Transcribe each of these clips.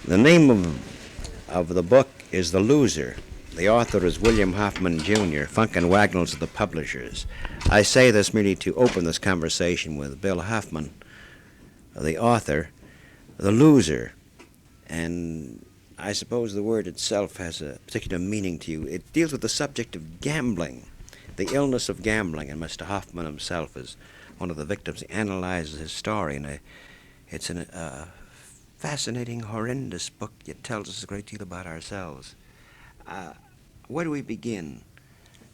The name of the book is The Loser. The author is William Hoffman, Jr., Funk and Wagnalls of the publishers. I say this merely to open this conversation with Bill Hoffman, the author, The Loser. And I suppose the word itself has a particular meaning to you. It deals with the subject of gambling, the illness of gambling, and Mr. Hoffman himself is one of the victims. He analyzes his story, and it's a fascinating, horrendous book. It tells us a great deal about ourselves. Where do we begin,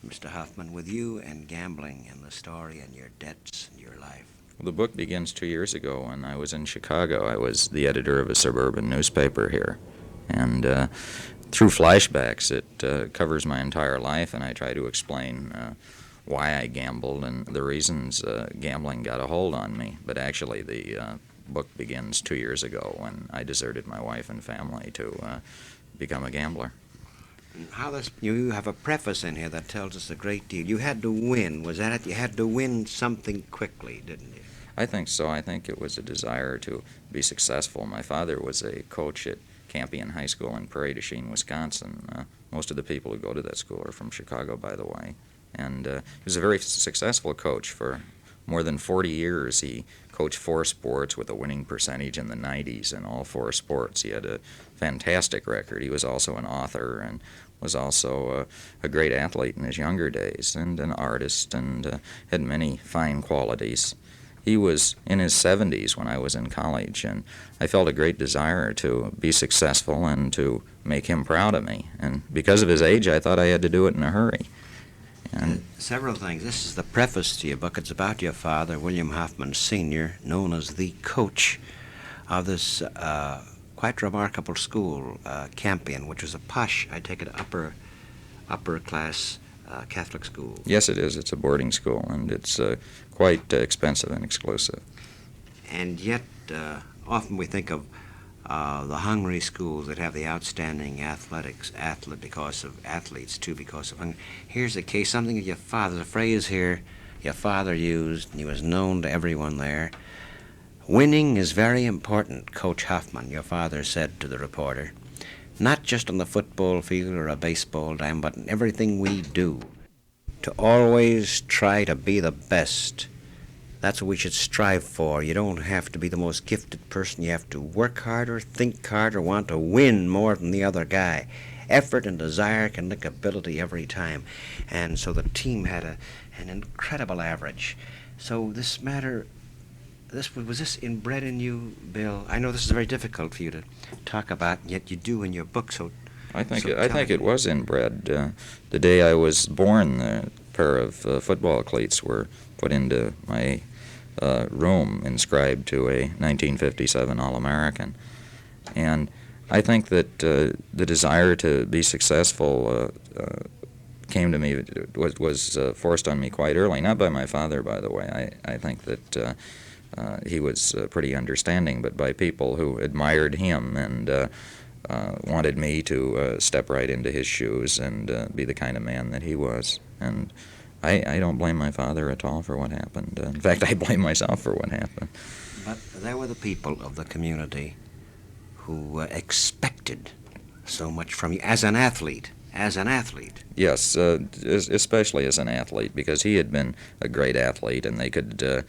Mr. Hoffman, with you and gambling and the story and your debts and your life? Well, the book begins 2 years ago when I was in Chicago. I was the editor of a suburban newspaper here. And through flashbacks, it covers my entire life, and I try to explain why I gambled and the reasons gambling got a hold on me. But actually, the book begins 2 years ago when I deserted my wife and family to become a gambler. You have a preface in here that tells us a great deal. You had to win. Was that it? You had to win something quickly, didn't you? I think so. I think it was a desire to be successful. My father was a coach at Campion High School in Prairie du Chien, Wisconsin. Most of the people who go to that school are from Chicago, by the way. And he was a very successful coach. For more than 40 years, he coached 4 sports with a winning percentage in the 90s in all 4 sports. He had a fantastic record. He was also an author and was also a great athlete in his younger days and an artist and had many fine qualities. He was in his 70s when I was in college, and I felt a great desire to be successful and to make him proud of me. And because of his age, I thought I had to do it in a hurry. And several things. This is the preface to your book. It's about your father, William Hoffman, Sr., known as the coach of this quite remarkable school, Campion, which was a posh, I take it, upper class Catholic school. Yes, it is. It's a boarding school, and it's quite expensive and exclusive. And yet, often we think of the hungry schools that have the outstanding athletes because of hunger. Here's a case, something of your father's, a phrase here your father used, and he was known to everyone there. Winning is very important, Coach Hoffman, your father said to the reporter. Not just on the football field or a baseball diamond, but in everything we do. To always try to be the best. That's what we should strive for. You don't have to be the most gifted person. You have to work harder, think harder, want to win more than the other guy. Effort and desire can lick ability every time. And so the team had an incredible average. So this matter, was this inbred in you, Bill? I know this is very difficult for you to talk about, and yet you do in your book. So I think it was inbred. The day I was born, a pair of football cleats were put into my room, inscribed to a 1957 All-American. And I think that the desire to be successful came to me, was forced on me quite early, not by my father, by the way. I think that he was pretty understanding, but by people who admired him and wanted me to step right into his shoes and be the kind of man that he was. And I don't blame my father at all for what happened. In fact, I blame myself for what happened. But there were the people of the community who expected so much from you as an athlete. Yes, especially as an athlete, because he had been a great athlete, and they could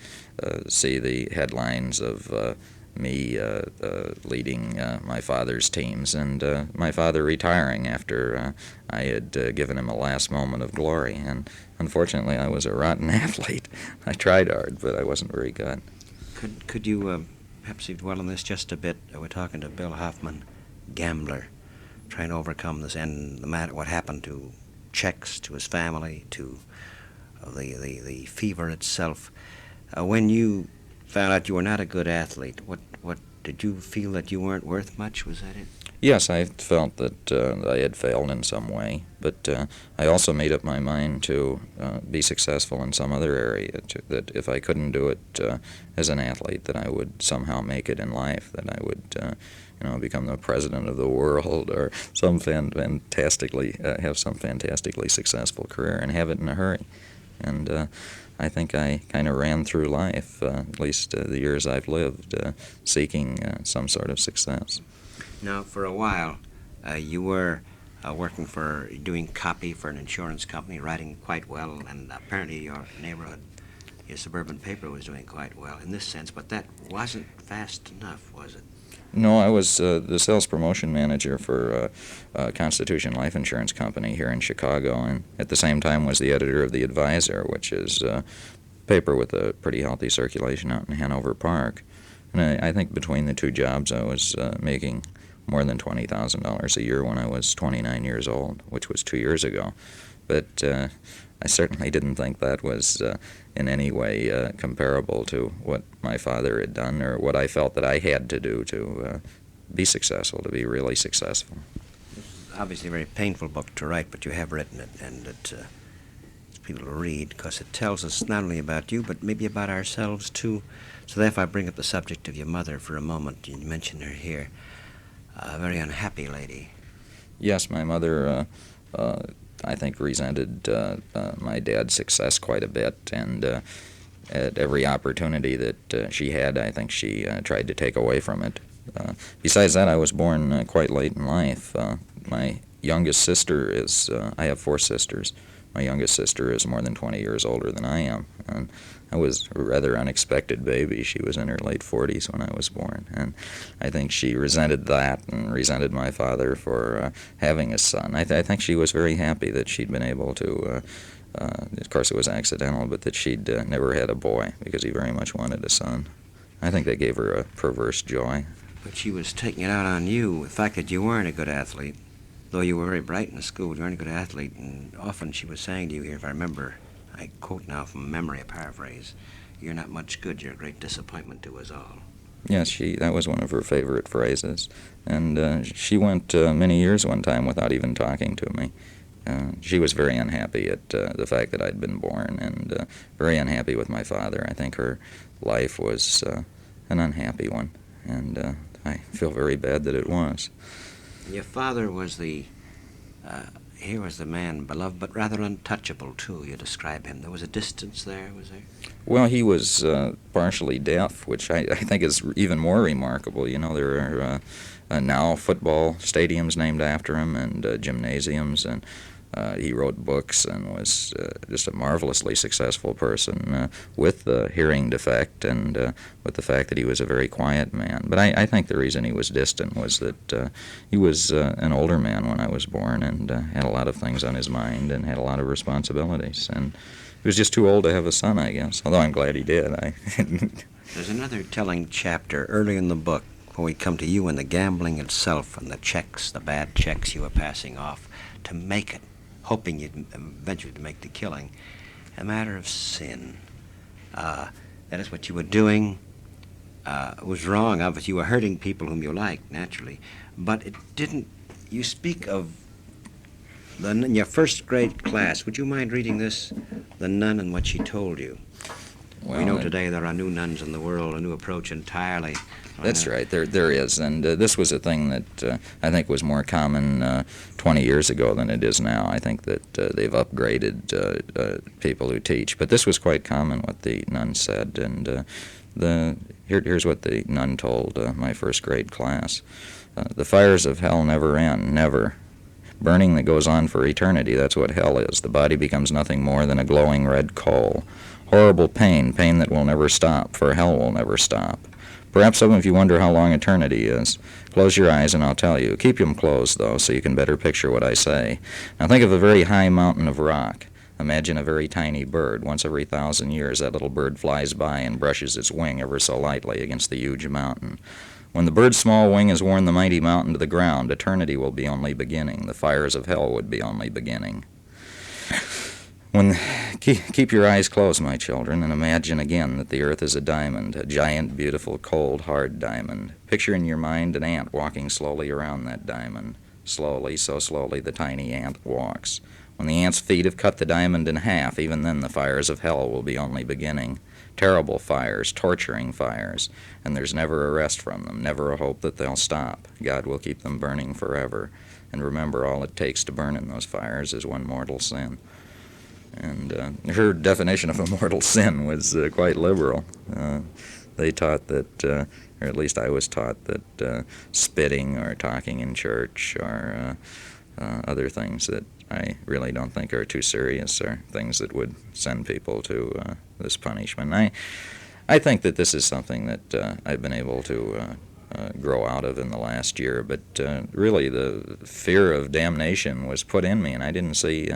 see the headlines of me leading my father's teams, and my father retiring after I had given him a last moment of glory. And unfortunately, I was a rotten athlete. I tried hard, but I wasn't very good. Could you perhaps dwell on this just a bit? We're talking to Bill Hoffman, gambler, trying to overcome this, and the matter, what happened to checks, to his family, to the fever itself. When you found out you were not a good athlete, what did you feel that you weren't worth much? Was that it? Yes, I felt that I had failed in some way, but I also made up my mind to be successful in some other area, that if I couldn't do it as an athlete, that I would somehow make it in life, that I would become the president of the world or have some fantastically successful career and have it in a hurry. And I think I kind of ran through life, at least the years I've lived, seeking some sort of success. Now, for a while, you were doing copy for an insurance company, writing quite well, and apparently your neighborhood, your suburban paper was doing quite well in this sense, but that wasn't fast enough, was it? No, I was the sales promotion manager for Constitution Life Insurance Company here in Chicago, and at the same time was the editor of The Advisor, which is a paper with a pretty healthy circulation out in Hanover Park. And I think between the two jobs I was making more than $20,000 a year when I was 29 years old, which was 2 years ago. But I certainly didn't think that was in any way comparable to what my father had done or what I felt that I had to do to be successful, to be really successful. Obviously a very painful book to write, but you have written it, and it's people to read because it tells us not only about you, but maybe about ourselves too. So therefore I bring up the subject of your mother for a moment. You mentioned her here. A very unhappy lady. Yes, my mother, I think, resented my dad's success quite a bit, and at every opportunity that she had, I think she tried to take away from it. Besides that, I was born quite late in life. My youngest sister is, I have 4 sisters. My youngest sister is more than 20 years older than I am. And I was a rather unexpected baby. She was in her late 40s when I was born. And I think she resented that and resented my father for having a son. I think she was very happy that she'd been able to, of course it was accidental, but that she'd never had a boy because he very much wanted a son. I think that gave her a perverse joy. But she was taking it out on you, the fact that you weren't a good athlete. Though you were very bright in the school, you weren't a good athlete, and often she was saying to you here, if I remember, I quote now from memory, a paraphrase, "You're not much good, you're a great disappointment to us all." Yes, that was one of her favorite phrases, and she went many years one time without even talking to me. She was very unhappy at the fact that I'd been born, and very unhappy with my father. I think her life was an unhappy one, and I feel very bad that it was. Your father was here was the man beloved, but rather untouchable, too. You describe him. There was a distance there, was there? Well, he was partially deaf, which I think is even more remarkable. You know, there are now football stadiums named after him and gymnasiums, and he wrote books and was just a marvelously successful person with the hearing defect and with the fact that he was a very quiet man. But I think the reason he was distant was that he was an older man when I was born and had a lot of things on his mind and had a lot of responsibilities. And he was just too old to have a son, I guess, although I'm glad he did. There's another telling chapter early in the book when we come to you and the gambling itself and the checks, the bad checks you were passing off to make it, hoping you'd eventually to make the killing, a matter of sin. That is what you were doing. It was wrong. Obviously, you were hurting people whom you liked, naturally. But it didn't... You speak of in your first grade class. Would you mind reading this? The nun and what she told you. Well, we know today there are new nuns in the world, a new approach entirely. That's right, there is, and this was a thing that I think was more common 20 years ago than it is now. I think that they've upgraded people who teach, but this was quite common what the nun said, and here's what the nun told my first grade class. The fires of hell never end, never. Burning that goes on for eternity, that's what hell is. The body becomes nothing more than a glowing red coal. Horrible pain, pain that will never stop, for hell will never stop. Perhaps some of you wonder how long eternity is. Close your eyes and I'll tell you. Keep them closed, though, so you can better picture what I say. Now think of a very high mountain of rock. Imagine a very tiny bird. Once every 1,000 years, that little bird flies by and brushes its wing ever so lightly against the huge mountain. When the bird's small wing has worn the mighty mountain to the ground, eternity will be only beginning. The fires of hell would be only beginning. Keep your eyes closed, my children, and imagine again that the earth is a diamond, a giant, beautiful, cold, hard diamond. Picture in your mind an ant walking slowly around that diamond. Slowly, so slowly, the tiny ant walks. When the ant's feet have cut the diamond in half, even then the fires of hell will be only beginning. Terrible fires, torturing fires, and there's never a rest from them, never a hope that they'll stop. God will keep them burning forever. And remember, all it takes to burn in those fires is one mortal sin. And her definition of a mortal sin was quite liberal. they taught that, or at least I was taught that spitting or talking in church or other things that I really don't think are too serious are things that would send people to this punishment. I think that this is something that I've been able to grow out of in the last year, but really the fear of damnation was put in me, and I didn't see,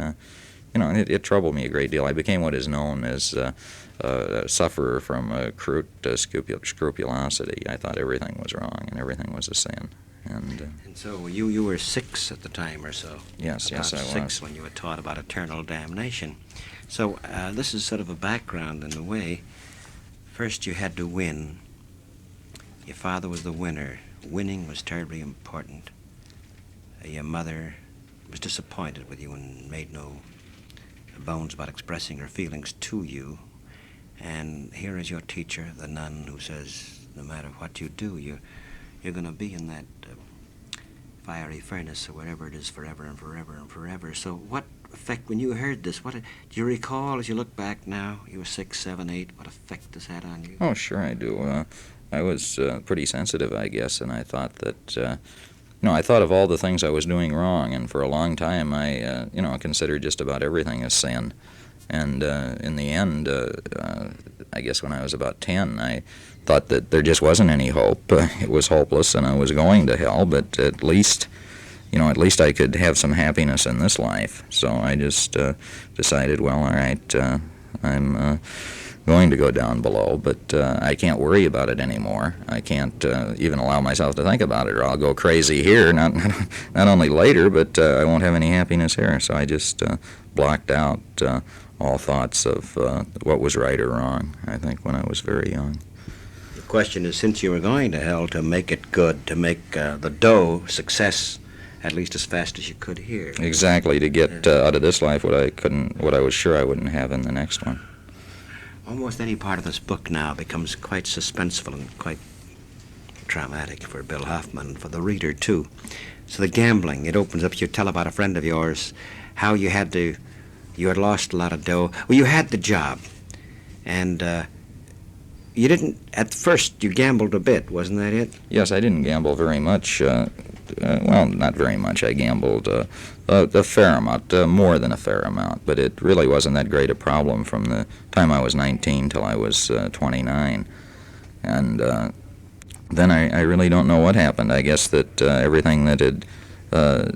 it troubled me a great deal. I became what is known as a sufferer from crude scrupulosity. I thought everything was wrong and everything was a sin. And so you were 6 at the time or so. Yes, I was. 6 when you were taught about eternal damnation. So this is sort of a background in a way. First you had to win. Your father was the winner. Winning was terribly important. Your mother was disappointed with you and made no bones about expressing her feelings to you. And here is your teacher, the nun, who says, no matter what you do, you're going to be in that fiery furnace or wherever it is forever and forever and forever. So what effect, when you heard this, do you recall as you look back now, you were 6, 7, 8, what effect this had on you? Oh, sure I do. I was pretty sensitive, I guess, and I thought that, I thought of all the things I was doing wrong, and for a long time I, considered just about everything a sin. And in the end, I guess when I was about 10, I thought that there just wasn't any hope. It was hopeless, and I was going to hell, but at least I could have some happiness in this life. So I just decided, well, all right, I'm going to go down below, but I can't worry about it anymore. I can't even allow myself to think about it, or I'll go crazy here, not only later, but I won't have any happiness here. So I just blocked out all thoughts of what was right or wrong, I think, when I was very young. The question is, since you were going to hell, to make it good, to make the dough success at least as fast as you could here. Exactly, to get out of this life what I was sure I wouldn't have in the next one. Almost any part of this book now becomes quite suspenseful and quite traumatic for Bill Hoffman, and for the reader too. So the gambling, it opens up. You tell about a friend of yours, how you had lost a lot of dough. Well, you had the job, and you didn't, at first you gambled a bit, wasn't that it? Yes, I didn't gamble very much. Well, not very much. I gambled a fair amount, more than a fair amount, but it really wasn't that great a problem from the time I was 19 till I was 29. And then I really don't know what happened. I guess that everything that had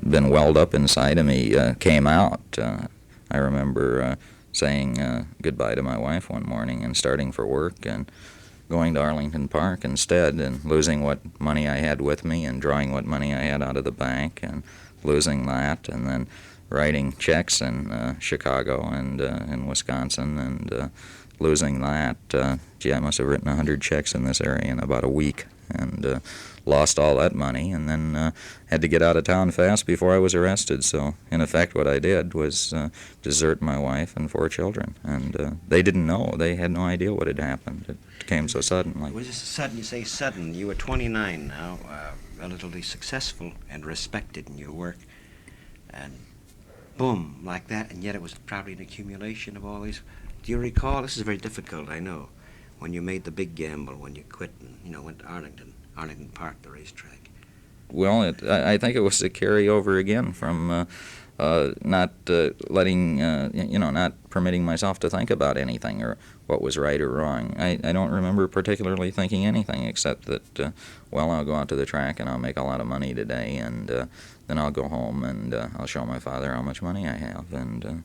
been welled up inside of me came out. I remember saying goodbye to my wife one morning and starting for work and going to Arlington Park instead, and losing what money I had with me and drawing what money I had out of the bank and losing that, and then writing checks in Chicago and in Wisconsin and losing that. I must have written 100 checks in this area in about a week, and lost all that money, and then had to get out of town fast before I was arrested. So in effect what I did was desert my wife and 4 children, and they didn't know. They had no idea what had happened. It came so suddenly. Was this sudden? You say sudden. You were 29 now, relatively successful and respected in your work, and boom, like that, and yet it was probably an accumulation of all these. Do you recall, this is very difficult, I know, when you made the big gamble, when you quit and went to Arlington Park, the racetrack? Well, I think it was a carryover again from not letting, not permitting myself to think about anything or what was right or wrong. I don't remember particularly thinking anything except that, I'll go out to the track and I'll make a lot of money today, and then I'll go home and I'll show my father how much money I have. And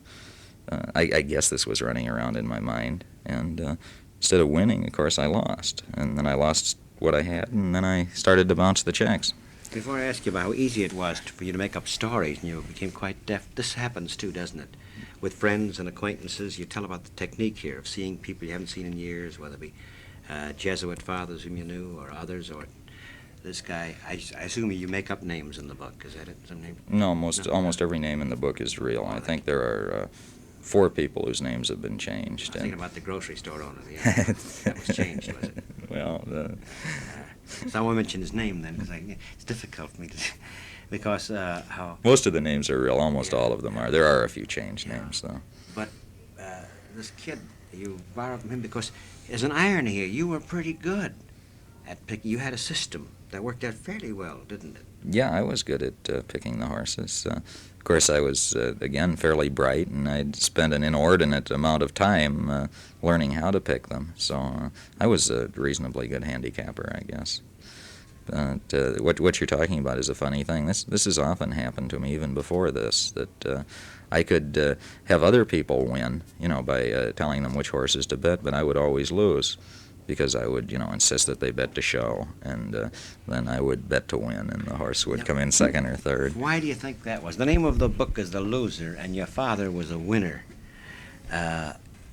I guess this was running around in my mind. And instead of winning, of course, I lost. And then I lost what I had, and then I started to bounce the checks. Before I ask you about how easy it was for you to make up stories and you became quite deft, this happens too, doesn't it? With friends and acquaintances, you tell about the technique here of seeing people you haven't seen in years, whether it be Jesuit fathers whom you knew or others, or this guy. I assume you make up names in the book. Is that it? Some name? No, almost every name in the book is real. I think there are 4 people whose names have been changed. I was thinking about the grocery store owner. That was changed, was it? Well, so I won't mention his name then, because it's difficult for me to, because how. Most of the names are real. Almost all of them are. There are a few changed names, though. But this kid You borrowed from him because there's an irony here. You were pretty good at picking. You had a system that worked out fairly well, didn't it? Yeah, I was good at picking the horses. Of course, I was, again, fairly bright, and I'd spent an inordinate amount of time learning how to pick them. So I was a reasonably good handicapper, I guess. But what you're talking about is a funny thing. This has often happened to me even before this, that I could have other people win, by telling them which horses to bet, but I would always lose because I would, insist that they bet to show, and then I would bet to win, and the horse would come in second or third. Why do you think that was? The name of the book is The Loser, and your father was a winner.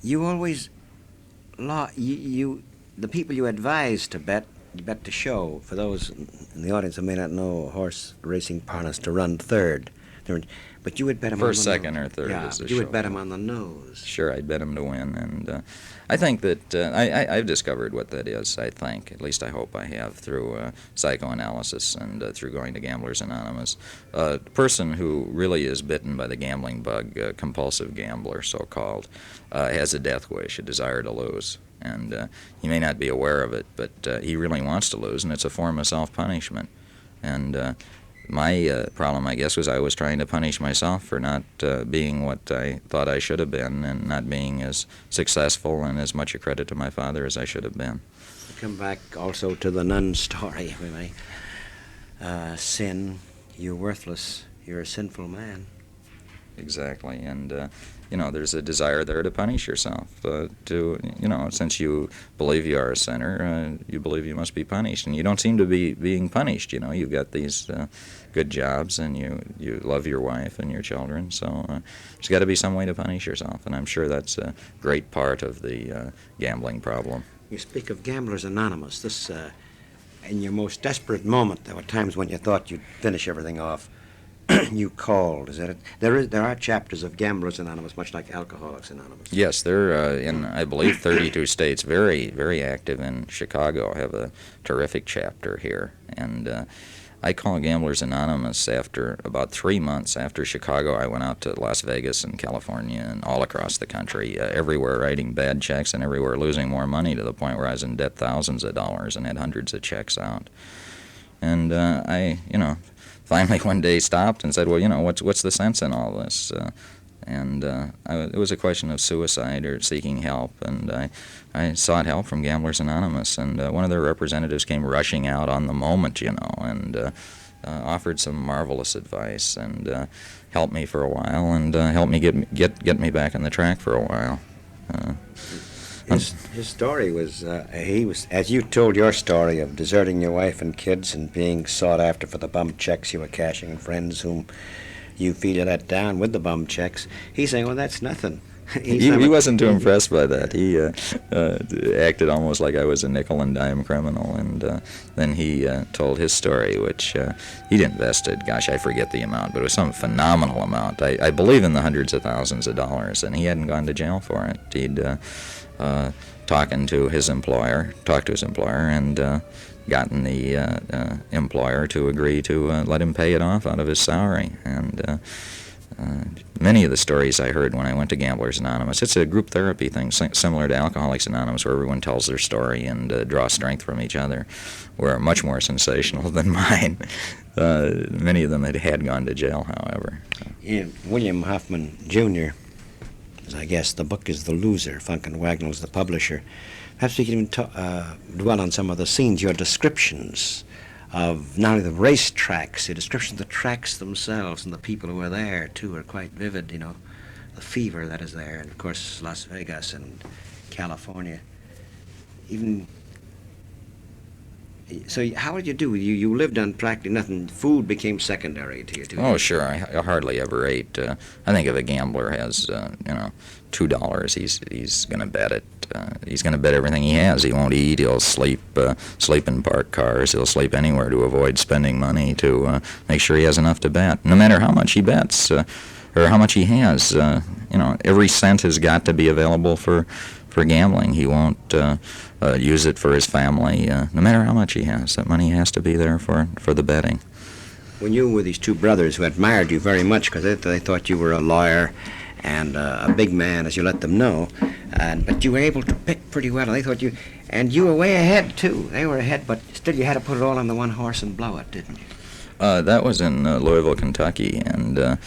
You always, the people you advised to bet, you bet to show. For those in the audience who may not know horse racing parlance, to run third. But you would bet him on the First, second, or third Yeah, is the but you would show. bet him on the nose. Sure, I'd bet him to win, and I think that I've discovered what that is, I think. At least I hope I have, through psychoanalysis and through going to Gamblers Anonymous. A person who really is bitten by the gambling bug, a compulsive gambler, so-called, has a death wish, a desire to lose. And he may not be aware of it, but he really wants to lose, and it's a form of self-punishment. And my problem, I guess, was I was trying to punish myself for not being what I thought I should have been, and not being as successful and as much a credit to my father as I should have been. Come back also to the nun story, if we may. Sin, you're worthless, you're a sinful man. Exactly, and there's a desire there to punish yourself. Since you believe you are a sinner, you believe you must be punished, and you don't seem to be being punished. You've got these good jobs, and you love your wife and your children. So there's got to be some way to punish yourself, and I'm sure that's a great part of the gambling problem. You speak of Gamblers Anonymous. This, in your most desperate moment, there were times when you thought you'd finish everything off. You called, is that it? There are chapters of Gamblers Anonymous, much like Alcoholics Anonymous. Yes, they're in, I believe, 32 states, very, very active in Chicago. I have a terrific chapter here. And I call Gamblers Anonymous after about 3 months after Chicago. I went out to Las Vegas and California and all across the country, everywhere writing bad checks and everywhere losing more money, to the point where I was in debt thousands of dollars and had hundreds of checks out. And I finally one day stopped and said, well, what's the sense in all this? It was a question of suicide or seeking help, and I sought help from Gamblers Anonymous, and one of their representatives came rushing out on the moment, and offered some marvelous advice, and helped me for a while, and helped me get me back on the track for a while. His story was, he was, as you told your story of deserting your wife and kids and being sought after for the bum checks you were cashing, and friends whom you feel you let down with the bum checks, he's saying, well, that's nothing. He wasn't too impressed by that. He acted almost like I was a nickel and dime criminal, and then he told his story, which he'd invested, gosh, I forget the amount, but it was some phenomenal amount. I believe in the hundreds of thousands of dollars, and he hadn't gone to jail for it. He'd talked to his employer, and gotten the employer to agree to let him pay it off out of his salary. And many of the stories I heard when I went to Gamblers Anonymous, it's a group therapy thing similar to Alcoholics Anonymous, where everyone tells their story and draws strength from each other, were much more sensational than mine. Many of them had gone to jail, however. Yeah, William Hoffman, Jr., I guess the book is The Loser. Funk and Wagnall's the publisher. Perhaps we can even dwell on some of the scenes, your descriptions of not only the race tracks, your descriptions of the tracks themselves and the people who were there, too, are quite vivid, the fever that is there, and, of course, Las Vegas and California. So how did you do? You lived on practically nothing. Food became secondary to you, too. Oh, sure. I hardly ever ate. I think if a gambler has, $2, he's going to bet it. He's going to bet everything he has. He won't eat. He'll sleep in parked cars. He'll sleep anywhere to avoid spending money to make sure he has enough to bet. No matter how much he bets or how much he has, every cent has got to be available for gambling. He won't use it for his family, no matter how much he has. That money has to be there for the betting. When you were these two brothers who admired you very much because they thought you were a lawyer and a big man, as you let them know. But you were able to pick pretty well. They thought you were way ahead too. They were ahead, but still you had to put it all on the one horse and blow it, didn't you? That was in Louisville, Kentucky, and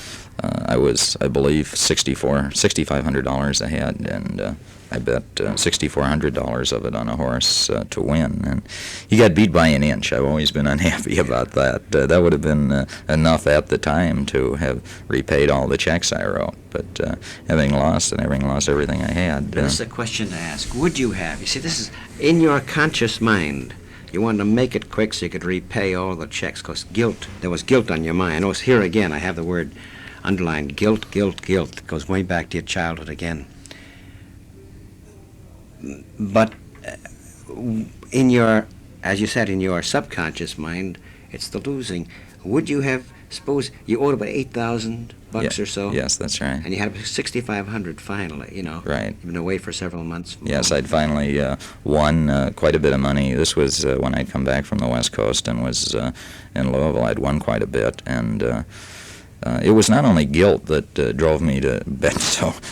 I was, I believe, $6,500 ahead, and I bet $6,400 of it on a horse to win. And he got beat by an inch. I've always been unhappy about that. That would have been enough at the time to have repaid all the checks I wrote. But having lost everything I had. This is a question to ask. Would you have? You see, this is in your conscious mind. You wanted to make it quick so you could repay all the checks, because guilt, there was guilt on your mind. I know it's here again. I have the word underlined, guilt, guilt, guilt. It goes way back to your childhood again. But in your, as you said, in your subconscious mind, it's the losing. Would you have, suppose you owed about $8,000 or so? Yes, that's right. And you had $6,500 finally, you know. Right. You've been away for several months. Yes, I'd finally won quite a bit of money. This was when I'd come back from the West Coast and was in Louisville. I'd won quite a bit, and it was not only guilt that drove me to bet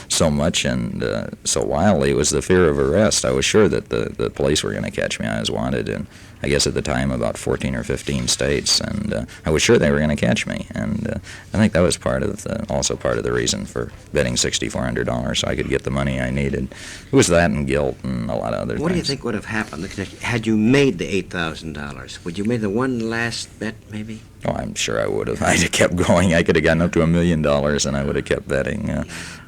so much and so wildly. It was the fear of arrest. I was sure that the police were going to catch me. I was wanted in, I guess at the time, about 14 or 15 states, and I was sure they were going to catch me. And I think that was also part of the reason for betting $6,400 so I could get the money I needed. It was that and guilt and a lot of other things. What do you think would have happened had you made the $8,000? Would you made the one last bet, maybe? Oh, I'm sure I would have. I'd have kept going. I could have gotten up to $1 million, and I would have kept betting.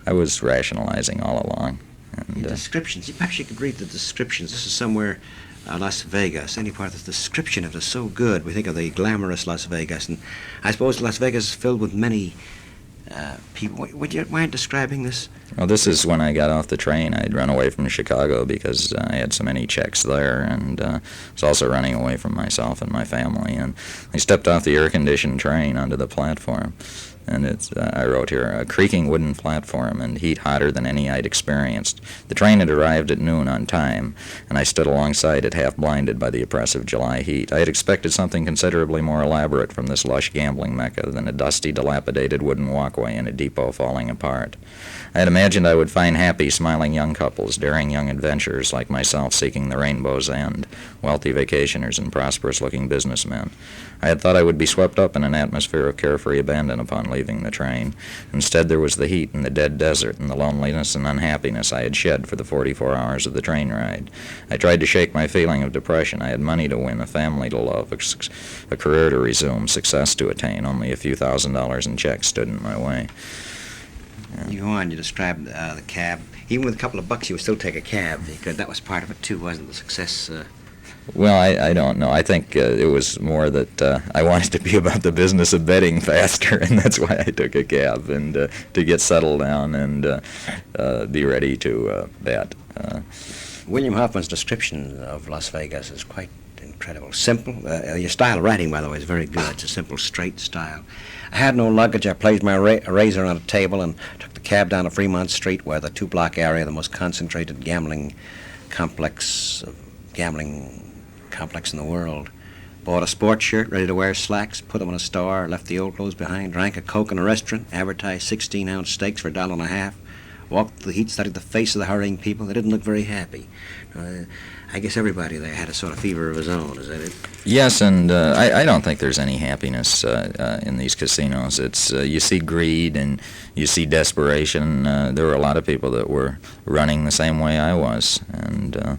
I was rationalizing all along. And, descriptions. Perhaps you could read the descriptions. This is somewhere, Las Vegas. Any part of the description of it is so good. We think of the glamorous Las Vegas, and I suppose Las Vegas is filled with many people. Would you mind describing this? Well, this is when I got off the train. I'd run away from Chicago because I had so many checks there, and was also running away from myself and my family. And I stepped off the air-conditioned train onto the platform, and I wrote here, a creaking wooden platform and heat hotter than any I'd experienced. The train had arrived at noon on time, and I stood alongside it half blinded by the oppressive July heat. I had expected something considerably more elaborate from this lush gambling mecca than a dusty, dilapidated wooden walkway in a depot falling apart. I had imagined I would find happy, smiling young couples, daring young adventurers like myself seeking the rainbow's end, wealthy vacationers and prosperous-looking businessmen. I had thought I would be swept up in an atmosphere of carefree abandon upon leaving the train. Instead, there was the heat and the dead desert and the loneliness and unhappiness I had shed for the 44 hours of the train ride. I tried to shake my feeling of depression. I had money to win, a family to love, a career to resume, success to attain. Only a few $1,000s in checks stood in my way. You go on, you described the cab. Even with a couple of bucks, you would still take a cab, because that was part of it, too, wasn't the success? Well, I don't know. I think it was more that I wanted to be about the business of betting faster, and that's why I took a cab, and to get settled down and be ready to bet. William Hoffman's description of Las Vegas is quite incredible. Simple. Your style of writing, by the way, is very good. It's a simple, straight style. I had no luggage. I placed my razor on a table and took the cab down to Fremont Street, where the two-block area, the most concentrated gambling complex in the world. Bought a sports shirt, ready to wear slacks, put them in a store, left the old clothes behind, drank a Coke in a restaurant, advertised 16-ounce steaks for $1.50, walked the heat, studied the face of the hurrying people. They didn't look very happy. I guess everybody there had a sort of fever of his own, is that it? Yes, and I don't think there's any happiness in these casinos. It's you see greed and you see desperation. There were a lot of people that were running the same way I was, and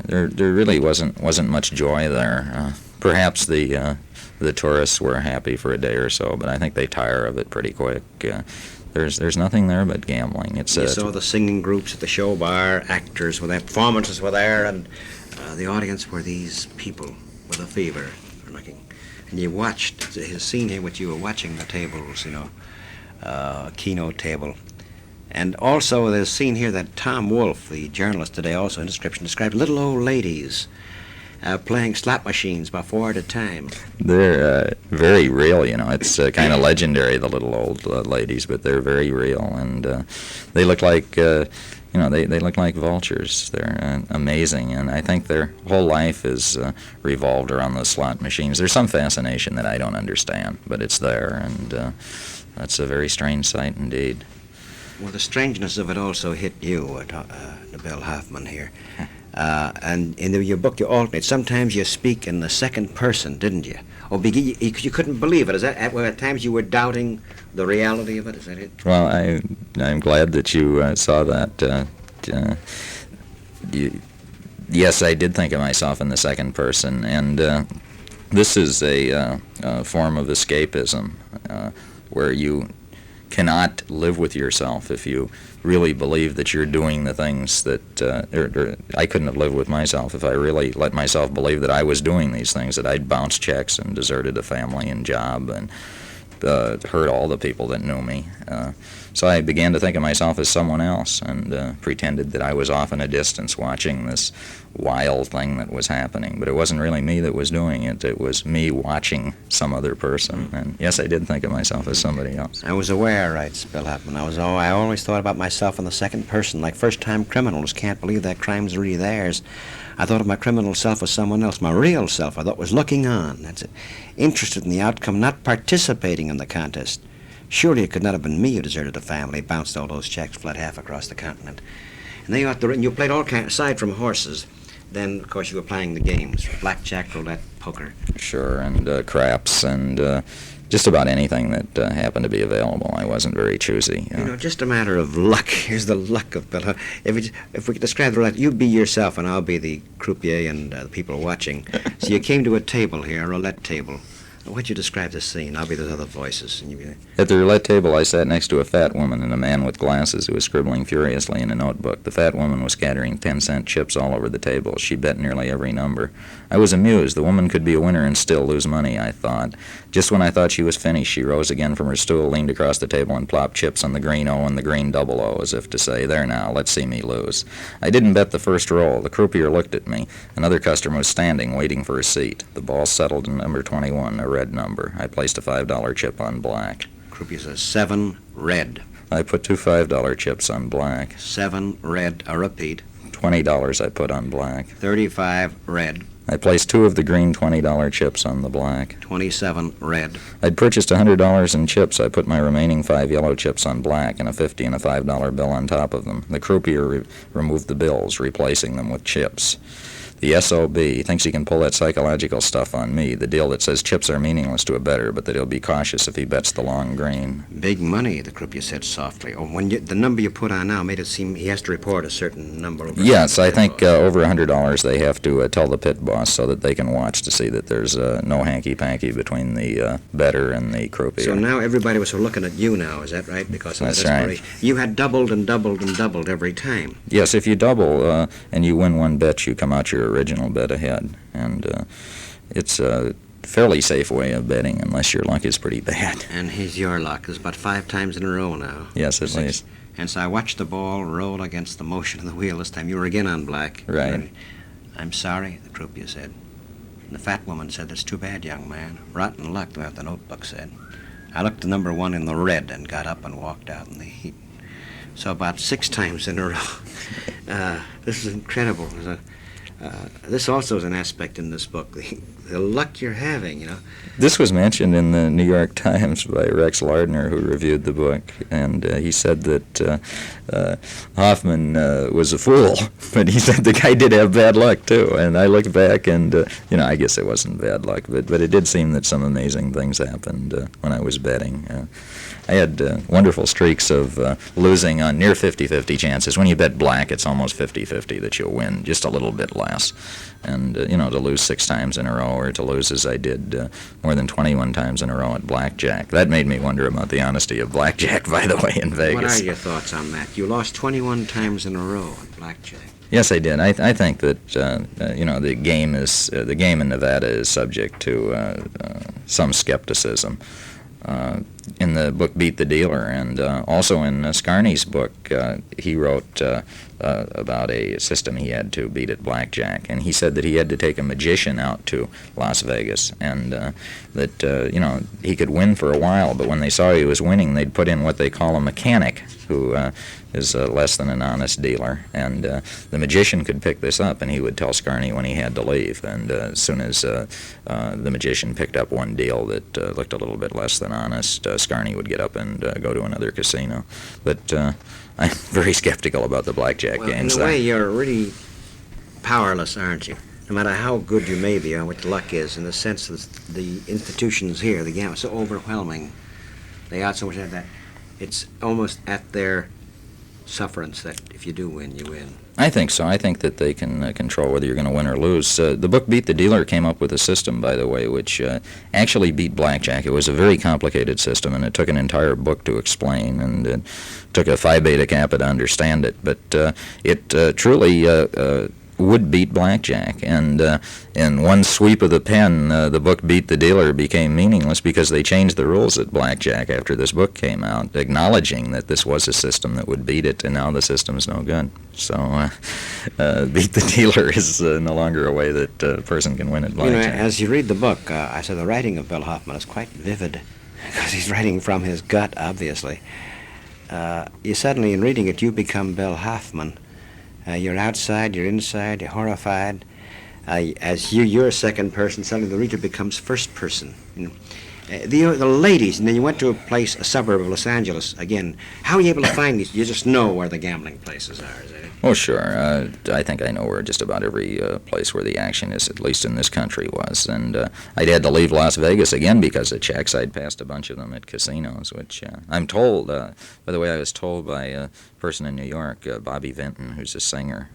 there really wasn't much joy there. Perhaps the tourists were happy for a day or so, but I think they tire of it pretty quick. There's nothing there but gambling. You saw the singing groups at the show bar, actors were there, performances were there, and the audience were these people with a fever. And you watched, his scene here, which you were watching the tables, keynote table. And also there's a scene here that Tom Wolfe, the journalist today, also in description, described little old ladies playing slot machines about 4 at a time. They're very real, It's kind of legendary, the little old ladies, but they're very real, and they look like, they look like vultures. They're amazing, and I think their whole life is revolved around those slot machines. There's some fascination that I don't understand, but it's there, and that's a very strange sight indeed. Well, the strangeness of it also hit you, Bill Hoffman here. And in your book, you alternate. Sometimes you speak in the second person, didn't you? Or you couldn't believe it. Is that at times you were doubting the reality of it? Is that it? Well, I'm glad that you saw that. Yes, I did think of myself in the second person, and this is a form of escapism where you cannot live with yourself if you really believe that you're doing the things that I couldn't have lived with myself if I really let myself believe that I was doing these things, that I'd bounced checks and deserted a family and job and hurt all the people that knew me. So I began to think of myself as someone else and pretended that I was off in a distance watching this wild thing that was happening. But it wasn't really me that was doing it. It was me watching some other person. And yes, I did think of myself as somebody else. I was aware, writes Bill Hoffman. I always thought about myself in the second person, like first-time criminals can't believe that crime's really theirs. I thought of my criminal self as someone else. My real self, I thought, was looking on. That's it. Interested in the outcome, not participating in the contest. Surely it could not have been me who deserted the family, bounced all those checks, fled half across the continent. And then you played all kinds, aside from horses, then, of course, you were playing the games, blackjack, roulette, poker. Sure, and craps, and just about anything that happened to be available. I wasn't very choosy. You know, just a matter of luck. Here's the luck of Bill. If we could describe the roulette, you be yourself, and I'll be the croupier and the people watching. So you came to a table here, a roulette table. What'd you describe the scene? I'll be those other voices. And At the roulette table, I sat next to a fat woman and a man with glasses who was scribbling furiously in a notebook. The fat woman was scattering 10-cent chips all over the table. She bet nearly every number. I was amused. The woman could be a winner and still lose money, I thought. Just when I thought she was finished, she rose again from her stool, leaned across the table, and plopped chips on the green O and the green double O, as if to say, "There now, let's see me lose." I didn't bet the first roll. The croupier looked at me. Another customer was standing, waiting for a seat. The ball settled in number 21, a red number. I placed a $5 chip on black. Croupier says 7 red. I put two $5 chips on black. 7 red, a repeat. $20 I put on black. 35 red. I placed two of the green $20 chips on the black. 27 red. I'd purchased $100 in chips. I put my remaining 5 yellow chips on black and a $50 and a $5 bill on top of them. The croupier removed the bills, replacing them with chips. The SOB thinks he can pull that psychological stuff on me, the deal that says chips are meaningless to a bettor, but that he'll be cautious if he bets the long green. Big money, the croupier said softly. Oh, the number you put on now made it seem he has to report a certain number. Over yes, I think over $100 they have to tell the pit boss so that they can watch to see that there's no hanky-panky between the bettor and the croupier. So now everybody was looking at you now, is that right? Because of That's the desperation. right. You had doubled and doubled and doubled every time. Yes, if you double and you win one bet, you come out your original bet ahead, and it's a fairly safe way of betting unless your luck is pretty bad. And here's your luck. It's about 5 times in a row now. Yes, at least. And so I watched the ball roll against the motion of the wheel this time. You were again on black. Right. I'm sorry, the croupier said. And the fat woman said, "That's too bad, young man. Rotten luck," the notebook said. I looked at number 1 in the red and got up and walked out in the heat. So about 6 times in a row. This is incredible. This also is an aspect in this book, the luck you're having, you know. This was mentioned in the New York Times by Rex Lardner, who reviewed the book, and he said that Hoffman was a fool, but he said the guy did have bad luck, too. And I looked back, and, I guess it wasn't bad luck, but it did seem that some amazing things happened when I was betting. I had wonderful streaks of losing on near 50-50 chances. When you bet black, it's almost 50-50 that you'll win, just a little bit less. And, to lose 6 times in a row, or to lose, as I did, more than 21 times in a row at blackjack. That made me wonder about the honesty of blackjack, by the way, in Vegas. What are your thoughts on that? You lost 21 times in a row at blackjack. Yes, I did. I think that the game in Nevada is subject to some skepticism. In the book Beat the Dealer, and also in Scarney's book, he wrote about a system he had to beat at blackjack, and he said that he had to take a magician out to Las Vegas, and that he could win for a while, but when they saw he was winning, they'd put in what they call a mechanic, who is less than an honest dealer, and the magician could pick this up, and he would tell Scarney when he had to leave, and as soon as the magician picked up one deal that looked a little bit less than honest, Scarney would get up and go to another casino. But I'm very skeptical about the blackjack games. In a way, you're really powerless, aren't you? No matter how good you may be or what luck is, in the sense that the institutions here, the game, are so overwhelming. They out so much at that. It's almost at their sufferance that if you do win, you win. I think so. I think that they can control whether you're going to win or lose. The book Beat the Dealer came up with a system, by the way, which actually beat blackjack. It was a very complicated system, and it took an entire book to explain, and it took a Phi Beta Kappa to understand it. But it truly would beat blackjack, and in one sweep of the pen, the book Beat the Dealer became meaningless because they changed the rules at blackjack after this book came out, acknowledging that this was a system that would beat it, and now the system's no good. So Beat the Dealer is no longer a way that a person can win at blackjack. As you read the book, I said the writing of Bill Hoffman is quite vivid, because he's writing from his gut, obviously. You suddenly, in reading it, you become Bill Hoffman. You're outside, you're inside, you're horrified. As you're a second person, suddenly the reader becomes first person. The ladies, and then you went to a place, a suburb of Los Angeles, again. How are you able to find these? You just know where the gambling places are, is that it? Oh, sure. I think I know where just about every place where the action is, at least in this country, was. And I'd had to leave Las Vegas again because of checks. I'd passed a bunch of them at casinos, which I'm told, by the way, I was told by a person in New York, Bobby Vinton, who's a singer,